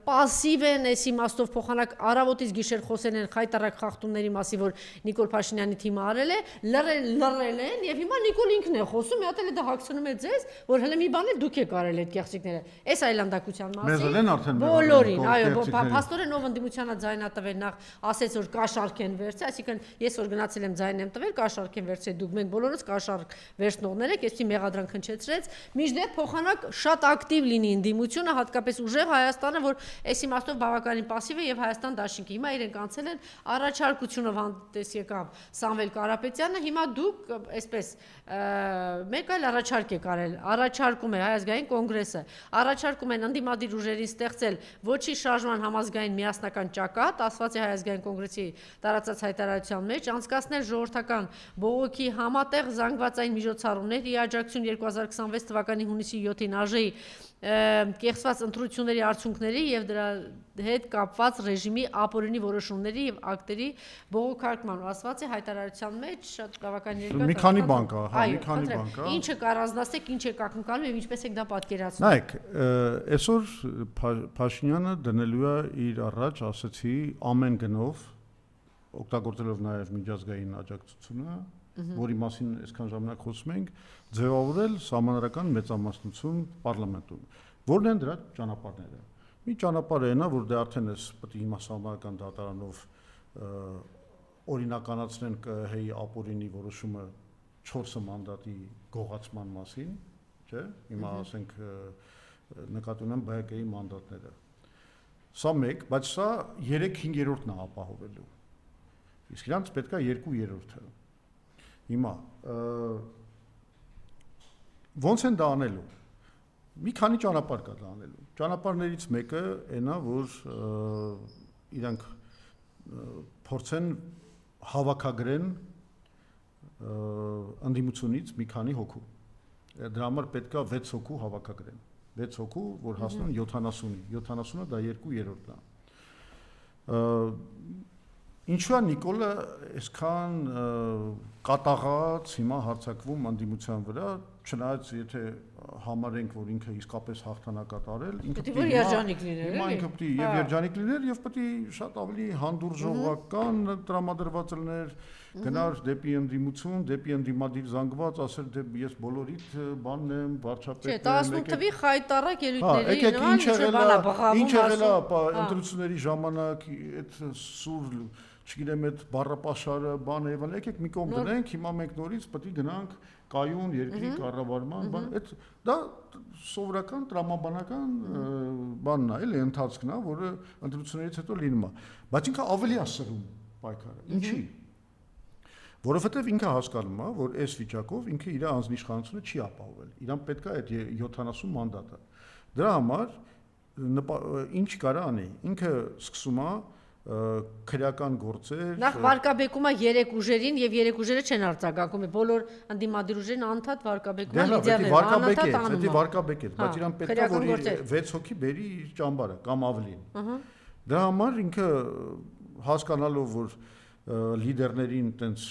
S1: пассив են այս իմաստով փոխանակ առավոտից գիշեր խոսել են խայտարակ խախտումների մասին, որ Նիկոլ Փաշինյանի թիմը արել է, լռել են եւ հիմա Նիկոլ ինքն է խոսում, մի հատ էլ դա հակցնում է ձեզ, որ հələ մի բան էլ դուք եք արել այդ կեղծիքները։ Այս այլանդակության մասին բոլորին, այո, փաստորեն ով ընդդիմությանը ձայնա տվել նախ ասեց որ կաշառք են վերցել, այսինքն ես որ գնացել եմ ձայն եմ տվել, կաշառք են վերցել, դուք մենք բոլորս կաշառք վերցնողներ եք, այսպես մեղադրանք հնչեցրեց, միջդեռ փոխանակ շատ ակտիվ լինի ընդդիմությունը, հատկապես ուժեղ Հայաստանը, որ այս իմաստով բավականին пассив է եւ Հայաստան դաշինքը։ Հիմա իրենք անցել են առաջարկությունով հանդես եկավ Սամվել Կարապետյանը, հիմա դուք այսպես մեկ այլ առաջարկ եք արել, առաջարկում է Հայ ազգային կոնգրեսը, առաջարկում են ընդդիմադիր ուժերին ստեղծել ոչի շարժման համազգային միասնական ճակատ, ասված է Հայ ազգային կոնգրեսի տարածած հայտարարության մեջ, անցկացնել ժողովրդական բողոքի համատեղ զանգվածային միջոցառումներ, ի աջակցություն 2026 թվականի հունիսի 7-ին ԱԺ-ի կեղծված ընտրությունների արդյունքների եւ դրա հետ կապված ռեժիմի ապօրինի որոշումների եւ ակտերի բողոքարկման ասված է հայտարարության մեջ շատ բավական երկար։
S2: Մի քանի բան կա, հա, մի քանի բան կա։
S1: Ինչը կառանձնացեք, ինչ եք ակնկալում եւ ինչպես եք դա պատկերացնում։
S2: Նայեք, այսօր Փաշինյանը դնելու է իր առաջ, ասացի, ամեն գնով օգտագործելով նաեւ միջազգային աջակցությունը, որի մասին այսքան ժամանակ խոսում ենք, ձևավորել սահմանադրական մեծամասնություն պարլամենտում։ Որն են դրա ճանապարհները։ Մի ճանապարհը այնա, որ դե արդեն էս պետք է հիմա սահմանադրական դատարանով օրինականացնեն ԿՀ-ի ապօրինի որոշումը 4 մանդատի գողացման մասին, չէ՞։ Հիմա ասենք նկատի ունեմ ԲՀԿ-ի մանդատները։ Սա մեկ, բայց սա 3/5-ն է ապահովելու։ Իսկ իրանց պետք է 2/3-ը։ Հիմա ոնց են դա անելու։ Մի քանի ճանապարհ կա դա անելու։ Ճանապարհներից մեկը այնա, որ իրանք փորձեն հավաքագրեն ընդդիմությունից մի քանի հոգու։ Դրա համար պետք է 6 հոգու հավաքագրեն։ 6 հոգու, որ հասնեն 70-ի։ 70-ը դա 2/3-ն է։ Ինչու է Նիկոլը այսքան կատաղած հիմա հարձակվում ընդդիմության վրա, չնայած եթե համարենք, որ ինքը իսկապես հաղթանակ է տարել, ինքը
S1: պետք է երջանիկ լիներ,
S2: հիմա ինքը պետք է եւ երջանիկ լիներ եւ պետք է շատ ավելի հանդուրժողական տրամադրված լիներ, գնար դեպի ընդդիմություն, դեպի ընդդիմադիր զանգված, ասել դե ես բոլորիդ բանն եմ, վարչապետն եմ,
S1: 18 թվի խայտարակ ելույթների
S2: ինչ եղել է ընտրությունների ժամանակ այդ սուր չգիտեմ այդ բառապաշարը բանը եւ այլն եկեք մի կողմ դնենք հիմա մենք նորից պետք է գնանք կայուն երկրի կառավարման բան այդ դա սովորական տրամաբանական բանն է էլի ընթացքն է որը ընտրություններից հետո լինում է բայց ինքը ավելի է սրում պայքարը ինչի որովհետեւ ինքը հասկանում է որ այս վիճակով ինքը իր անձնիշխանությունը չի ապահովել իրան պետք է այդ 70 մանդատը դրա համար ինչ կարա անի ինքը սկսում է քրեական գործեր
S1: նախ վարկաբեկում է 3 ուժերին եւ 3 ուժերը չեն արձագանքում բոլոր ընդդիմադիր ուժերին անդադ վարկաբեկում են լիդերները անընդհատ անում
S2: է վարկաբեկ է բայց իրան պետք է որ 6 հոգի բերի իր ճամբարը կամ ավելին դրա համար ինքը հասկանալով որ լիդերներին տենց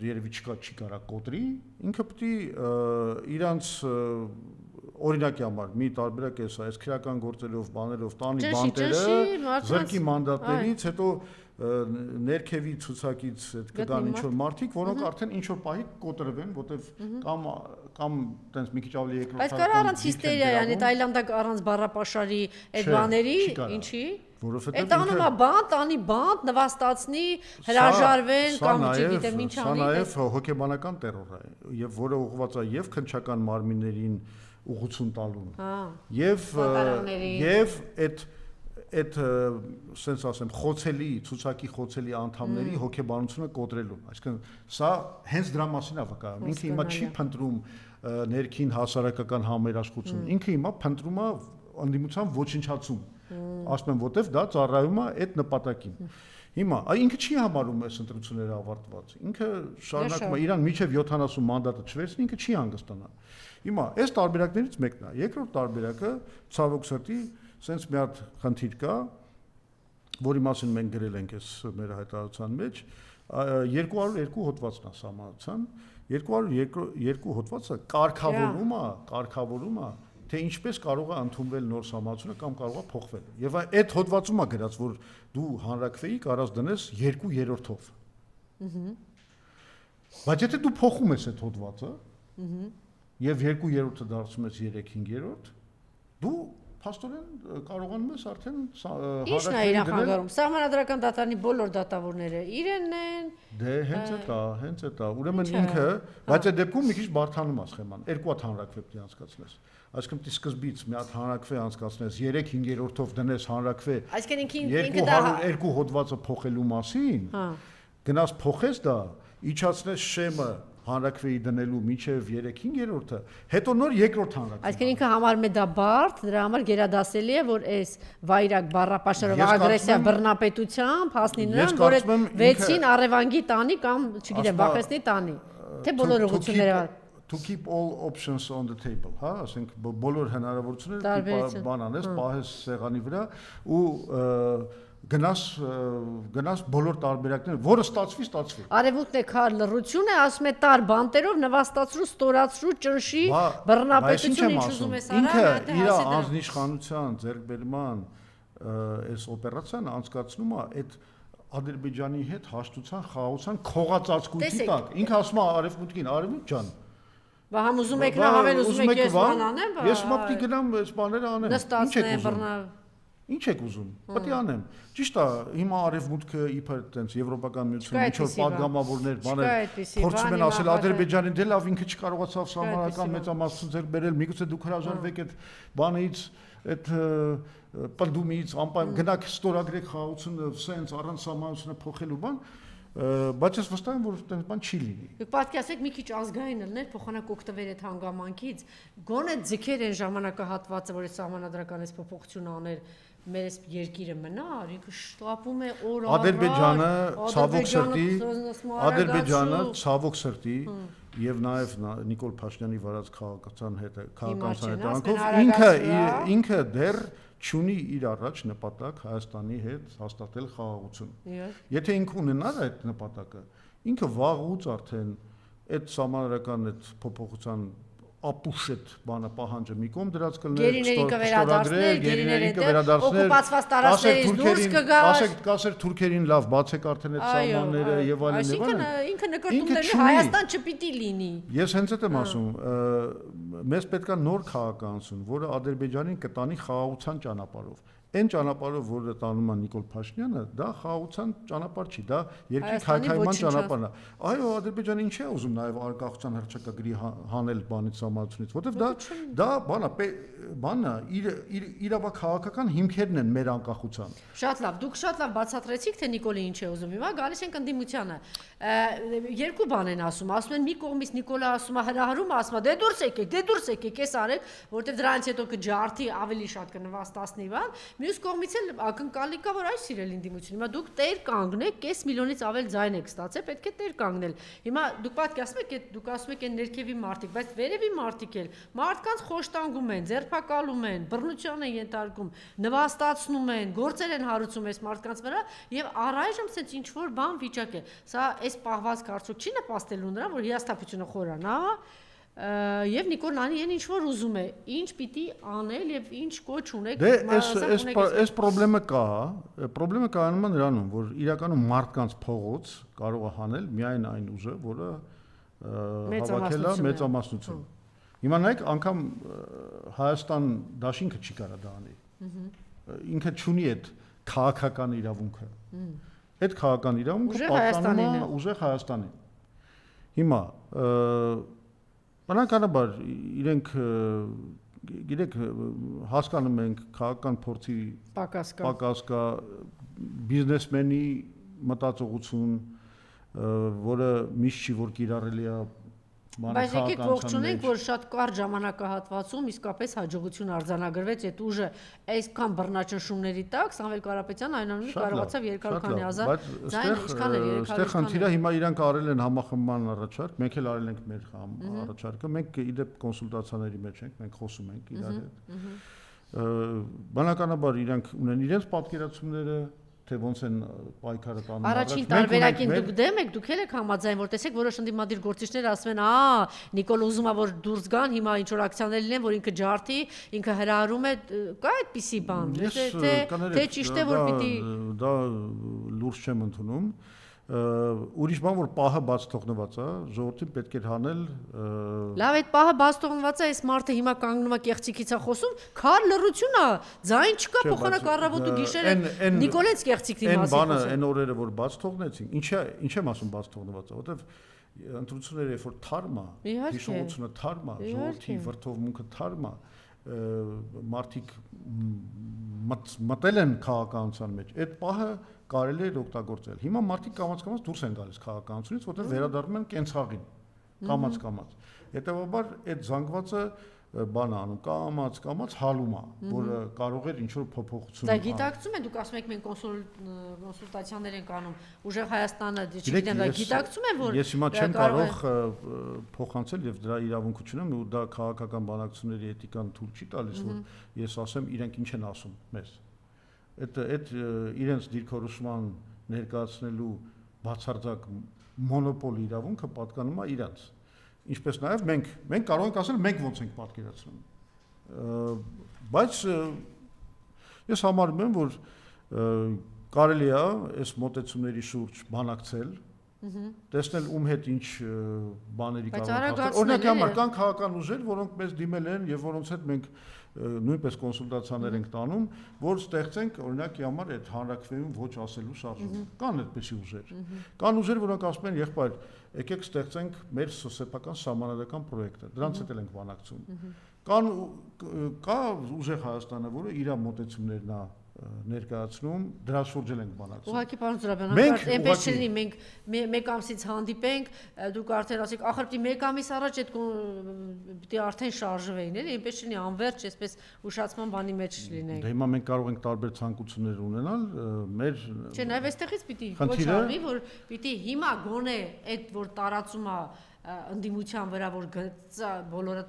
S2: երևի չի կարա կոտրի ինքը պետք է իրանց օրինակի համար մի տարբերակ է սա այս քրեական գործերով բաներով տանի բանտերը զրկի մանդատներից հետո ներքևի ցուցակից այդ կգան ինչ որ մարդիկ որոնք արդեն ինչ որ պահի կոտրվեն որտեվ կամ տենց մի քիչ ավելի երկրորդ
S1: բայց կարա առանց հիստերիա yani Թայլանդակ առանց բառապաշարի այդ բաների ինչի
S2: որովհետեւ
S1: այդ անում է բանտ անի բանտ նվաստացնի հրաժարվեն կամ չգիտեմ ինչ անի
S2: սա նաև հոգեբանական տերոր է եւ որը ուղղված է եւ քնչական մարմիններին ուղղություն տալուն եւ այդ sense ասեմ խոցելի ցուցակի խոցելի անդամների հոգեբանությունը կոտրելուն այսինքն սա հենց դրա մասին է վկայում ինքը հիմա չի փնտրում ներքին հասարակական համերաշխություն ինքը հիմա փնտրում է ընդդիմության ոչնչացում ասում եմ որտեվ դա ծառայում է այդ նպատակին հիմա ինքը չի համարում այս ընտրությունները ավարտված ինքը շարունակում է իրան միջև 70 մանդատը չվերցնի ինքը չի հանգստանա հիմա այս տարբերակներից մեկն է երկրորդ տարբերակը ցավոք սրտի sense մի հատ խնդիր կա որի մասին մենք գրել ենք այս մեր հայտարարության մեջ 202 հոդվածն է սահմանության 202 հոդվածը կարգավորում է թե ինչպես կարող է ընդունվել նոր սահմանությունը կամ կարող է փոխվել եւ այդ հոդվածում է գրած որ դու հանրակրվեի կարած դնես 2/3-ով բայց եթե դու փոխում ես այդ հոդվածը եւ 2/3-ը դարձում ես 3/5 դու փաստորեն կարողանում ես արդեն
S1: Ինչն է իրան խանգարում սահմանադրական դատարանի բոլոր դատավորները իրենն են
S2: դե հենց է դա ուրեմն ինքը բայց այդ դեպքում մի քիչ բարթանում է սխեման երկու հատ հանրակրվե պետք է անցկացնես այսինքն դի սկզբից մի հատ հանրակրվե անցկացնես 3/5-ով դնես հանրակրվե
S1: այսինքն ինքը դա
S2: 202 հոդվածը փոխելու մասին գնաս փոխես դա իջացնես շեմը հանրակրվեի դնելու միջև 3/5-ը հետո նոր երկրորդ հանրակրվե
S1: այսինքն ինքը համարում է դա բարդ դրա համար գերադասելի է որ այս վայրակ բառապաշարով ագրեսիա բռնապետությամբ հասնի նրան որ այդ 6-ին առևանգի տանի կամ չգիտեմ վախեցնի տանի թե բոլոր ուղղությունները
S2: to keep all options on the table հա ասենք բոլոր հնարավորությունները բան անես պահես սեղանի վրա ու գնաս բոլոր տարբերակները որը ստացվի
S1: արևմուտքն է քար լռություն է ասում է տար բանտերով նվաստացրու ստորացրու ճնշի բռնապետություն ինչ ուզում ես արա
S2: ինքը իր անձնիշխանության ձեռքբերման այս օպերացիան անցկացնում է այդ Ադրբեջանի հետ հաշտության խաղաղության քողածածկույթի տակ ինքը ասում է արևմուտքին արևմուտք ջան
S1: Բա համ ուզում եք նահավել ուզում եք ես բան անեմ
S2: ես մոտ գնամ այս բաները անեմ
S1: նստացնեմ բռնա
S2: Ինչ եք ուզում։ Պետք է անեմ։ Ճիշտ է, հիմա արևմուտքը իբր այտենց եվրոպական միությունը ինչ-որ պատգամավորներ, բաներ փորձում են ասել Ադրբեջանին դե լավ ինքը չկարողացավ սահմանական մեծամասնություն ձեռք բերել, միգուցե դուք հրաժարվեք այդ բանից, այդ պնդումից, գնաք ստորագրեք խաղաղությունը, սենց առանց սահմանությունը փոխելու բան, բայց ես վստահ եմ, որ այդպես բան չի լինի։
S1: Դուք պատկերացրեք մի քիչ ազգային ելներ, փոխանակ օգտվել այդ հանգամանքից, գոնե ձգեր այն ժամանակահատվածը, որ այս սահմանադրական այս փոփոխություն աներ, մեր այս երկիրը մնար, ինքը շտապում է օր
S2: Ադրբեջանը ցավոք սրտի եւ նաեւ Նիկոլ Փաշինյանի վարած քաղաքացիական հետաքրքրությամբ ինքը դեռ չունի իր առաջ նպատակ Հայաստանի հետ հաստատել խաղաղություն։ Եթե ինքը ունենար այդ նպատակը, ինքը վաղուց արդեն այդ սահմանադրական այդ փոփոխության ապուշետ բանը պահանջը մի կողմ դրած կլներ
S1: գերիներին կվերադարձներ օկուպացված տարածքներից դուրս կգա
S2: ասեք թուրքերին լավ բացեք արդեն այդ սահմանները եւ այլն եւ այլն
S1: ինքը նկարտումներ Հայաստան չպիտի լինի
S2: ես հենց այդ եմ ասում մեզ պետքա նոր քաղաքականություն որը Ադրբեջանին կտանի խաղաղության ճանապարհով Այն ճանապարհով, որը տանում է Նիկոլ Փաշինյանը, դա խաղաղության ճանապարհ չի, դա երկրի քայքայման ճանապարհն է։ Այո, Ադրբեջանը ինչ է ուզում նաև արկաղության հռչակագրի հանել բանից համացությունից, որովհետև դա բանը իրավաքաղաքական հիմքերն են մեր անկախության։
S1: Շատ լավ, դուք շատ լավ բացատրեցիք, թե Նիկոլը ինչ է ուզում։ Հիմա գալիս ենք ընդդիմությանը։ Երկու բան են ասում են մի կողմից Նիկոլը ասում է հրահրում, ասում է դե դուրս եկեք, էս արեք, որովհետև դրանից հետո կջարդի ավելի շատ կնվաստացնի բան։ Մյուս կողմից էլ ակնկալի կա, որ այս սիրել ընդդիմություն։ Հիմա դուք տեր կանգնեք, կես միլիոնից ավել ձայն եք ստացել, պետք է տեր կանգնել։ Հիմա դուք պատկերացնում եք, դուք ասում եք այն ներքևի մարդիկ, բայց վերևի մարդիկ էլ մարդկանց խոշտանգում են, ձերբակալում են, բռնության են ենթարկում, նվաստացնում են, գործեր են հարուցում այս մարդկանց վրա եւ առայժմ ցած ինչ որ բան վիճակ է։ Սա այս պահվածք արդյոք չի նպաստելու նրան, որ հիասթափությունը խորանա, Եվ Նիկոլն անի այն ինչ որ ուզում է, ինչ պիտի անել եւ ինչ կոչ ունեք։
S2: Դե այս խնդրեմը կա նրանում, որ իրականում մարդկանց փողոց կարող է հանել միայն այն ուժը, որը հավաքել է մեծամասնություն։ Հիմա նայեք, անգամ Հայաստան դաշինքը չի կարող դա անի։ Ինքը չունի այդ քաղաքական իրավունքը։ Այդ քաղաքական իրավունքը պատկանում է ուժեղ Հայաստանին։ Հիմա Բնականաբար իրենք գիտեք հասկանում ենք քաղաքական փորձի պակաս կա բիզնեսմենի մտածողություն, որը միշտ չի որ կիրառելի է
S1: Բայց եկեք ողջունենք, որ շատ կարճ ժամանակահատվածում իսկապես հաջողություն արձանագրվեց այդ ուժը այսքան բռնաճնշումների տակ Սամվել Կարապետյանը այնուամենայնիվ կարողացավ երկարքանի հազար ձայն ինչքան էր 300
S2: Այստեղ խնդիրը հիմա իրանք արել են համախմբման առաջարկ, մենք էլ արել ենք մեր առաջարկը, մենք իդեպ կոնսուլտացիաների մեջ ենք, մենք խոսում ենք իրար հետ։ Բնականաբար իրանք ունեն իրենց պատկերացումները թե ոնց են պայքարը տանում
S1: Առաջին տարբերակին դուք դեմ եք, դուք եք համաձայն, որ տեսեք որոշ ընդդիմադիր գործիչներ ասում են, Նիկոլը ուզում է որ դուրս գան, հիմա ինչ որ ակցիաներ լինեն, որ ինքը ջարդի, ինքը հրահրում է, կա այդպիսի բան, թե ճիշտ է որ պիտի
S2: դա լուրջ չեմ ընդունում Ուրիշ բան որ պահը բաց թողնված է, ժողովրդին պետք է հանել
S1: Լավ, այդ պահը բաց թողնված է, այս մարդը հիմա կանգնում է կեղծիքից է խոսում, քար լռություն է, ձայն չկա, փոխանակ առավոտ ու գիշերը Նիկոլենց կեղծիքի մասին
S2: խոսում։ Այն բանը, այն օրերը որ բաց թողնեցին, ինչ եմ ասում բաց թողնված է, որովհետև ընտրությունները երբ որ թարմ է, հիշողությունը թարմ է, ժողովրդի վրդովմունքը թարմ է, մարդիկ մտել են քաղաքականության մեջ, այդ պահը կարելի է օգտագործել։ Հիմա մարդիկ կամաց-կամաց դուրս են գալիս քաղաքականությունից, որտեղ վերադառնում են կենցաղին, կամաց-կամաց։ Հետևաբար այդ զանգվածը բան անում, կամաց հալում է, որը կարող է ինչ-որ փոփոխություն
S1: Դա գիտակցում է, դուք ասում եք մենք կոնսուլտացիաներ ենք անում, ուժեղ Հայաստանը, չգիտեմ, դա գիտակցում է, որ
S2: Ես հիմա չեմ կարող փոխանցել եւ դրա իրավունք չունեմ, ու դա քաղաքական բանակցությունների էթիկան թույլ չի տալիս, որ ես ասեմ իրենք ինչ են ասում մեզ։ Այդ իրենց դիրքորոշման ներկայացնելու բացարձակ մոնոպոլ իրավունքը պատկանում է իրենց Ինչպես նաև մենք կարող ենք ասել մենք ոնց ենք պատկերացնում բայց ես համարում եմ որ կարելի է այս մոտեցումների շուրջ բանակցել տեսնել ում հետ ինչ բաների կարող են։ Օրինակ համար կան քաղաքական ուժեր, որոնք մեզ դիմել են եւ որոնց հետ մենք նույնպես կոնսուլտացիաներ ենք տանում, որ ստեղծենք օրինակի համար այդ հանրակրվեում ոչ ասելու շարժումը։ Կան այդպիսի ուժեր։ Կան ուժեր, որոնք ասում են, եղբայր, եկեք ստեղծենք մեր սոցիալական սահմանադրական պրոյեկտը։ Դրանց հետ ենք բանակցում։ Կա ուժեղ Հայաստանը, որը իր մոտեցումներն է ներկայացնում, դրա շուրջ ենք բանակցում։
S1: Ուղղակի պարոն Զուրաբյան, այնպես չլինի, մենք մեկ ամսից հանդիպենք, դուք արդեն ասեք, ախր պիտի մեկ ամիս առաջ այդ պիտի արդեն շարժվեին, էլի, այնպես չլինի, անվերջ, այսպես ուշացման բանի մեջ լինենք։
S2: Դե հիմա մենք կարող ենք տարբեր ցանկություններ ունենալ, մեր
S1: Չէ, նաև այստեղից պիտի ոչ արվի, որ պիտի հիմա գոնե այդ որ տարածում է ընդդիմության վրա, որ բոլորը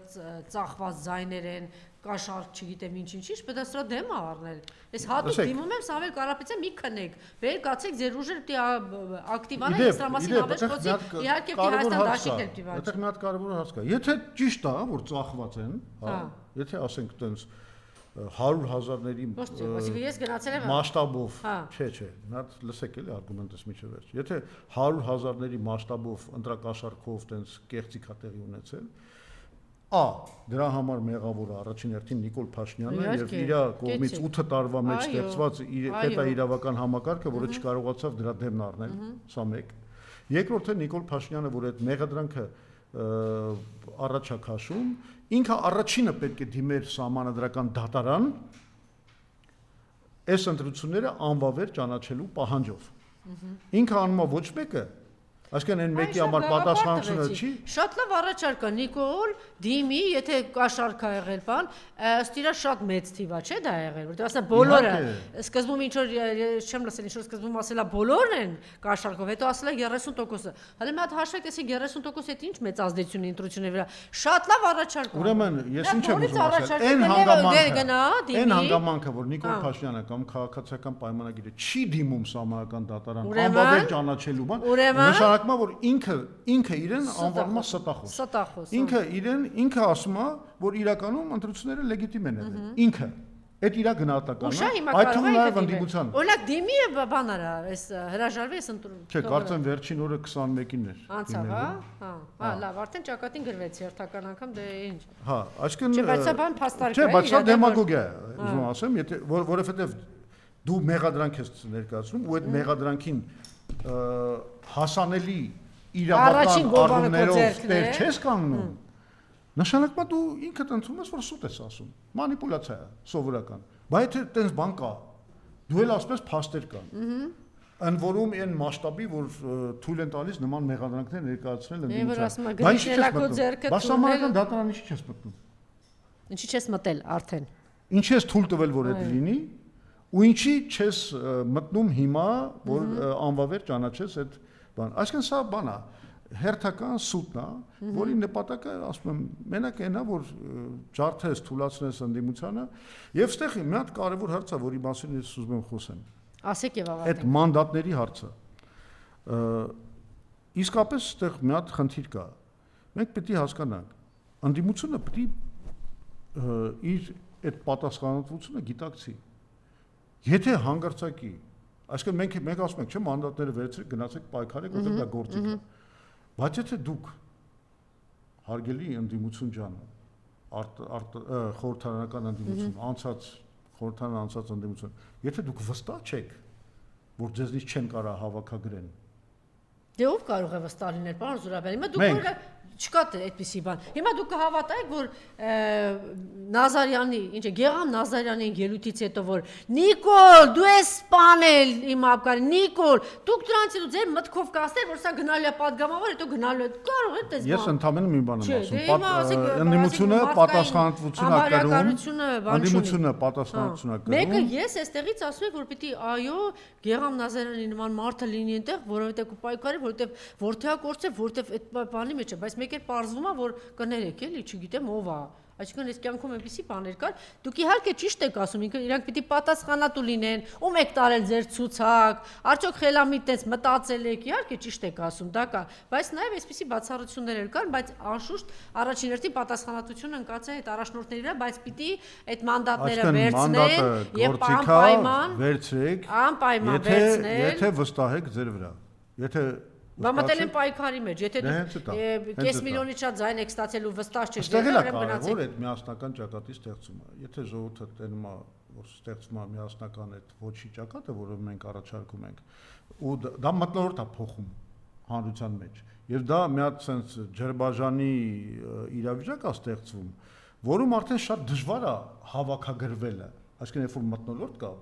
S1: ծախված ձայներ են, կաշառք, չգիտեմ ինչ, պետք է սրա դեմ առնել։ Ես հատուկ դիմում եմ Սամվել Կարապետյան, մի քնեք, վեր կացեք ձեր ուժերը պիտի ակտիվանան, ես դրա մասին ավելի խոսի, իհարկե պիտի Հայաստան դաշինքներ պիտի վաճառեն։
S2: Այդտեղ մի հատ կարևոր հարց կա։ Եթե ճիշտ է, որ ծախված են, եթե ասենք տենց 100,000-ների մասշտաբով, չէ, նա լսեք էլի արգումենտս միջև վերջ։ Եթե 100,000-ների մասշտաբով ընտրակաշառքով տենց կեղծիք տեղի ունեցել, դրա համար մեղավորը առաջին հերթին Նիկոլ Փաշինյանն է եւ իր կողմից 8 տարվա մեջ ստեղծված պետաիրավական համակարգը, որը չկարողացավ դրա դեմն առնել, սա մեկ։ Երկրորդը Նիկոլ Փաշինյանը, որ այդ մեղադրանքը առաջ է քաշում, ինքը առաջինը պետք է դիմեր սահմանադրական դատարան այս ընտրությունները անվավեր ճանաչելու պահանջով։ Ինքը անում է ոչ մեկը, այսինքն այն մեկի համար պատասխանատվությունը չի։
S1: Շատ լավ առաջարկ է Նիկոլ դիմի, եթե կաշառք ա եղել բան, ըստ իրա շատ մեծ թիվ է, չէ՞ դա եղել, որտեղ ասա բոլորը սկզբում ինչ որ չեմ լսել, ինչ որ սկզբում ասելա բոլորն են կաշառքով, հետո ասելա 30%-ը։ Հələ մի հատ հաշվեք, տեսեք 30% հետ ինչ մեծ ազդեցություն է ընտրությունների վրա։ Շատ լավ առաջարկ է։
S2: Ուրեմն ես ինչ եմ ուզում ասել, այն հանգամանքը, որ Նիկոլ Փաշինյանը կամ քաղաքացիական պայմանագիրը չի դիմում սահմանական դատարան անվավեր ճանաչելու բան, որ ինքը իրեն անվանում է ստախոս։ Ինքը ասում է, որ իրականում ընտրությունները լեգիտիմ են եղել։ Ինքը այդ իր գնահատականն է, այդ թվում նաև ընդդիմության։
S1: Օրինակ դիմի բան արա, այս հրաժարվի այս ընտրություն։
S2: Չէ, կարծեմ վերջին օրը 21-ին էր։
S1: Անցավ, լավ, արդեն ճակատին գրվեց հերթական անգամ, դե ինչ։
S2: Այսինքն
S1: Չէ, բայց սա բան փաստարկ է։
S2: Չէ, բայց սա դեմագոգիա է, ուզում ասեմ, որովհետև դու մեղադրանք ես ներկայացնում ու այդ մեղադրանքին հասանելի իրավական առումներով տեր չես կանգնում, նշանակում է դու ինքդ ընդունում ես, որ սուտ ես ասում, մանիպուլյացիա է, սովորական, բայց եթե տենց բան կա, դու էլ ասպես փաստեր կան, ընդ որում այն մասշտաբի, որ թույլ են տալիս նման մեղադրանքներ ներկայացնել ընդդիմության, բայց սահմանադրական դատարան ինչի չես մտնում,
S1: ինչի չես մտել արդեն,
S2: ինչի ես թույլ տվել, որ այդ լինի, ու ինչի չես մտնում հիմա, որ անվավեր ճանաչես այդ բան։ Այսինքն սա բան է, հերթական սուտն է, որի նպատակը, ասում եմ, մենակ այն է, որ ջարդես, թուլացնես ընդդիմությանը, եւ այստեղ մի հատ կարեւոր հարց է, որի մասին ես ուզում եմ խոսեմ։
S1: Ասեք եւ ավարտենք։
S2: Այդ մանդատների հարցը։ Իսկապես այստեղ մի հատ խնդիր կա։ Մենք պետք է հասկանանք, ընդդիմությունը պետք է իր այդ պատասխանատվությունը գիտակցի։ Եթե հանգարցակի, այսինքն մենք ասում ենք, չէ՞, մանդատները վերցրեք, գնացեք պայքարեք, որտեղ դա գործիք է։ Բայց եթե դուք հարգելի ընդդիմություն ջան, խորհրդարանական ընդդիմություն, խորհրդարան անցած ընդդիմություն, եթե դուք վստահ չեք, որ ձեզնից չեն կարող հավաքագրեն։
S1: Դե ով կարող է վստահ լինել, պարոն Զուրաբյան, հիմա դուք չկա այդպիսի բան։ Հիմա դուք կհավատայիք, որ Նազարյանի, ինչ է, Գեգամ Նազարյանի ելույթից հետո որ Նիկոլ, դու ես սպանել իմ ապկարին, Նիկոլ, դուք դրանից հետո ձեր մտքով կասել, որ սա գնալու է падգամավոր, հետո գնալու է, կարող է այդպես բան։
S2: Ես ընդհանրապես մի բան եմ ասում, ընդդիմությունը պատասխանատվություն է կրում, ընդդիմությունը պատասխանատվություն է կրում։
S1: Մեկը ես այստեղից ասում եմ, որ պիտի այո, Գեգամ Նազարյանի նման մարդը լինի այնտեղ, որովհետեւ կպայքարի, որովհետեւ որթեա կորցե, որովհետեւ այդ բանի մեջ է, բայց մեկ էլ պարզվում է, որ կներեք էլի, չգիտեմ ով է։ Այսինքն այս կյանքում այնպիսի բաներ կար, դուք իհարկե ճիշտ եք ասում, իրանք պիտի պատասխանատու լինեն, ում եք տարել ձեր ցուցակ, արդյոք խելամիտ տես մտածել եք, իհարկե ճիշտ եք ասում, դա կա, բայց նաև այսպիսի բացառություններ էլ կան, բայց անշուշտ առաջին հերթին պատասխանատվությունը ընկած է այդ առաջնորդների վրա, բայց պիտի այդ մանդատները վերցնեն եւ անպայման
S2: վերցրեք, եթե վստահ եք ձեր վրա, եթե
S1: Բա մտել են պայքարի մեջ, եթե դուք կես միլիոնից շատ ձայն եք ստացել ու վստահ չեք
S2: եղել, կարևոր է միասնական ճակատի ստեղծումը։ Եթե ժողովուրդը տենում է, որ ստեղծվում է միասնական այդ ոչի ճակատը, որը մենք առաջարկում ենք, ու դա մթնոլորտ է փոխում հանրության մեջ։ Եվ դա մի հատ sense ջրբաժանի իրավիճակ է ստեղծվում, որում արդեն շատ դժվար է հավաքագրվելը, այսինքն երբ որ մթնոլորտ կա։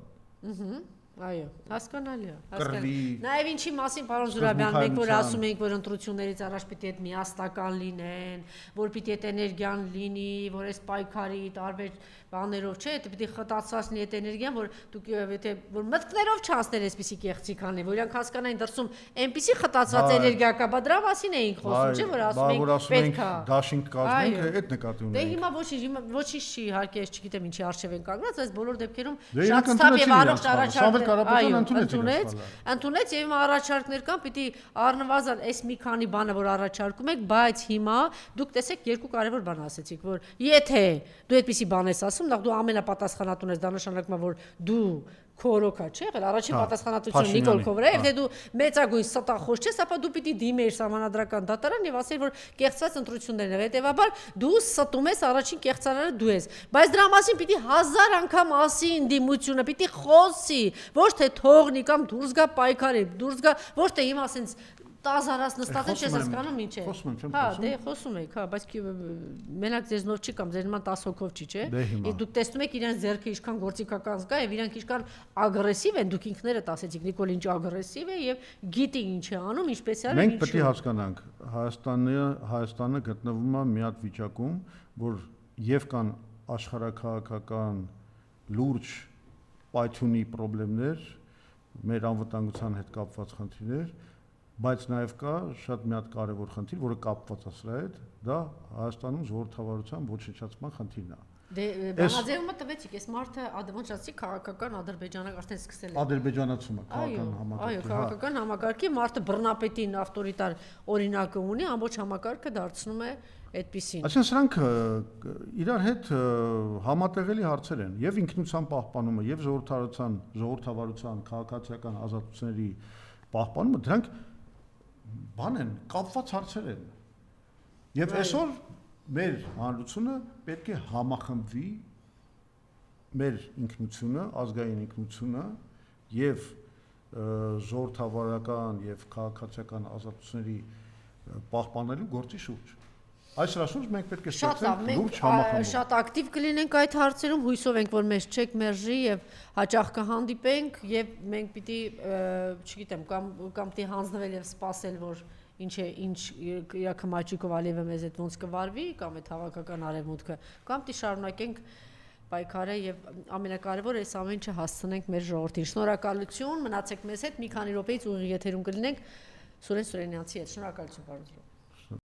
S1: Այո, հասկանալի է։ Նաև ինչի մասին, պարոն Զուրաբյան, մենք որ ասում ենք, որ ընտրություններից առաջ պիտի այդ միասնական լինեն, որ պիտի այդ էներգիան լինի, որ այս պայքարի տարբեր բաներով չէ, դա պիտի խտացած լինի այդ էներգիան, որ դուք եթե որ մտքներով չանցներ այսպիսի կեղծիք անի, որ իրանք հասկանային դրսում այնպիսի խտացած էներգիա կա, բա դրա մասին էինք խոսում, չէ՞ որ ասում ենք պետք է
S2: դաշինք կազմենք, այդ նկատի ունենք։
S1: Դե հիմա ոչինչ չի, իհարկե, չգիտեմ ինչի արժև են կանգնած, այս բոլոր դեպքերում շատ ստապ եւ առողջ առաջարկներ ընդունեց եւ հիմա առաջարկներ կան, պիտի առնվազն այս մի քանի բանը որ առաջարկում եք, բայց հիմա դուք տեսեք երկու կարևոր բան ասեցիք, որ եթե դու այդպիսի բան ես ասում, նախ դու ամենապատասխանատուն ես, դա նշանակում է, որ դու քորոքա չէ, եղել առաջին պատասխանատվությունը Նիկոլ Քովրը, եւ դե դու մեծագույն ստախոս չես, ապա դու պիտի դիմեիր Սահմանադրական դատարան եւ ասեիր, որ կեղծված ընտրություններն են, հետեւաբար դու ստում ես առաջին կեղծարարը դու ես, բայց դրա մասին պիտի 1000 անգամ ասի ինդիմությունը, պիտի խոսի, ոչ թե թողնի կամ դուրս գա պայքարի, դուրս գա, ոչ թե հիմա ասենց 10,000 նստած չես հասկանում ինչ է։ Հա, դե խոսում եք, հա, բայց մենակ ձեզնով չի կամ ձեր նման 10 հոգով չի, չէ։ Իսկ դուք տեսնում եք իրենց ձեռքը ինչքան գործիքական զգա եւ իրանք ինչքան ագրեսիվ են, դուք ինքներդ ասեցիք Նիկոլ ինչ ագրեսիվ է եւ գիտի ինչ է անում, ինչպես է անում։
S2: Մենք պետք է հասկանանք, Հայաստանը գտնվում է մի հատ վիճակում, որ եւ կան աշխարհակաղակական լուրջ պայթյունի խնդիրներ, մեր անվտանգության հետ կապված խնդիրներ, բայց նաև կա շատ մի հատ կարևոր խնդիր, որը կապված է սրա հետ, դա Հայաստանում ժողովրդավարության ոչնչացման խնդիրն է։
S1: Դե բանաձևումը տվեցիք, այս մարդը ոնց ասեցի, քաղաքական ադրբեջանակ արդեն սկսել է։
S2: Ադրբեջանացումը քաղաքական համակարգի։
S1: Այո, քաղաքական համակարգի մարդը բռնապետին ավտորիտար օրինակը ունի, ամբողջ համակարգը դարձնում է այդպիսին։
S2: Այսինքն սրանք իրար հետ համատեղելի հարցեր են, եւ ինքնության պահպանումը, եւ ժողովրդավարության, քաղաքացիական ազատությունների պահպանումը, դրանք բան են, կապված հարցեր են։ Եվ այսօր մեր հանրությունը պետք է համախմբվի մեր ինքնությունը, ազգային ինքնությունը եւ ժողովրդավարական եւ քաղաքացիական ազատությունների պահպանելու գործի շուրջ։ Այս շուրջ մենք պետք է ստեղծենք լուրջ համախմբում։
S1: Շատ ակտիվ կլինենք այդ հարցերում, հույսով ենք, որ մեզ չեք մերժի եւ հաճախ կհանդիպենք եւ մենք պիտի, չգիտեմ, կամ պիտի հանձնվել եւ սպասել, որ ինչ իր քմաճիկով Ալիևը մեզ հետ ոնց կվարվի, կամ այդ հավաքական արևմուտքը, կամ պիտի շարունակենք պայքարը եւ ամենակարևորը այս ամեն ինչը հասցնենք մեր ժողովրդին։ Շնորհակալություն, մնացեք մեզ հետ, մի քանի րոպեից ուղիղ եթերում կլինենք Սուրեն Սուրենյանցի հետ։ Շնորհակալություն, պարոն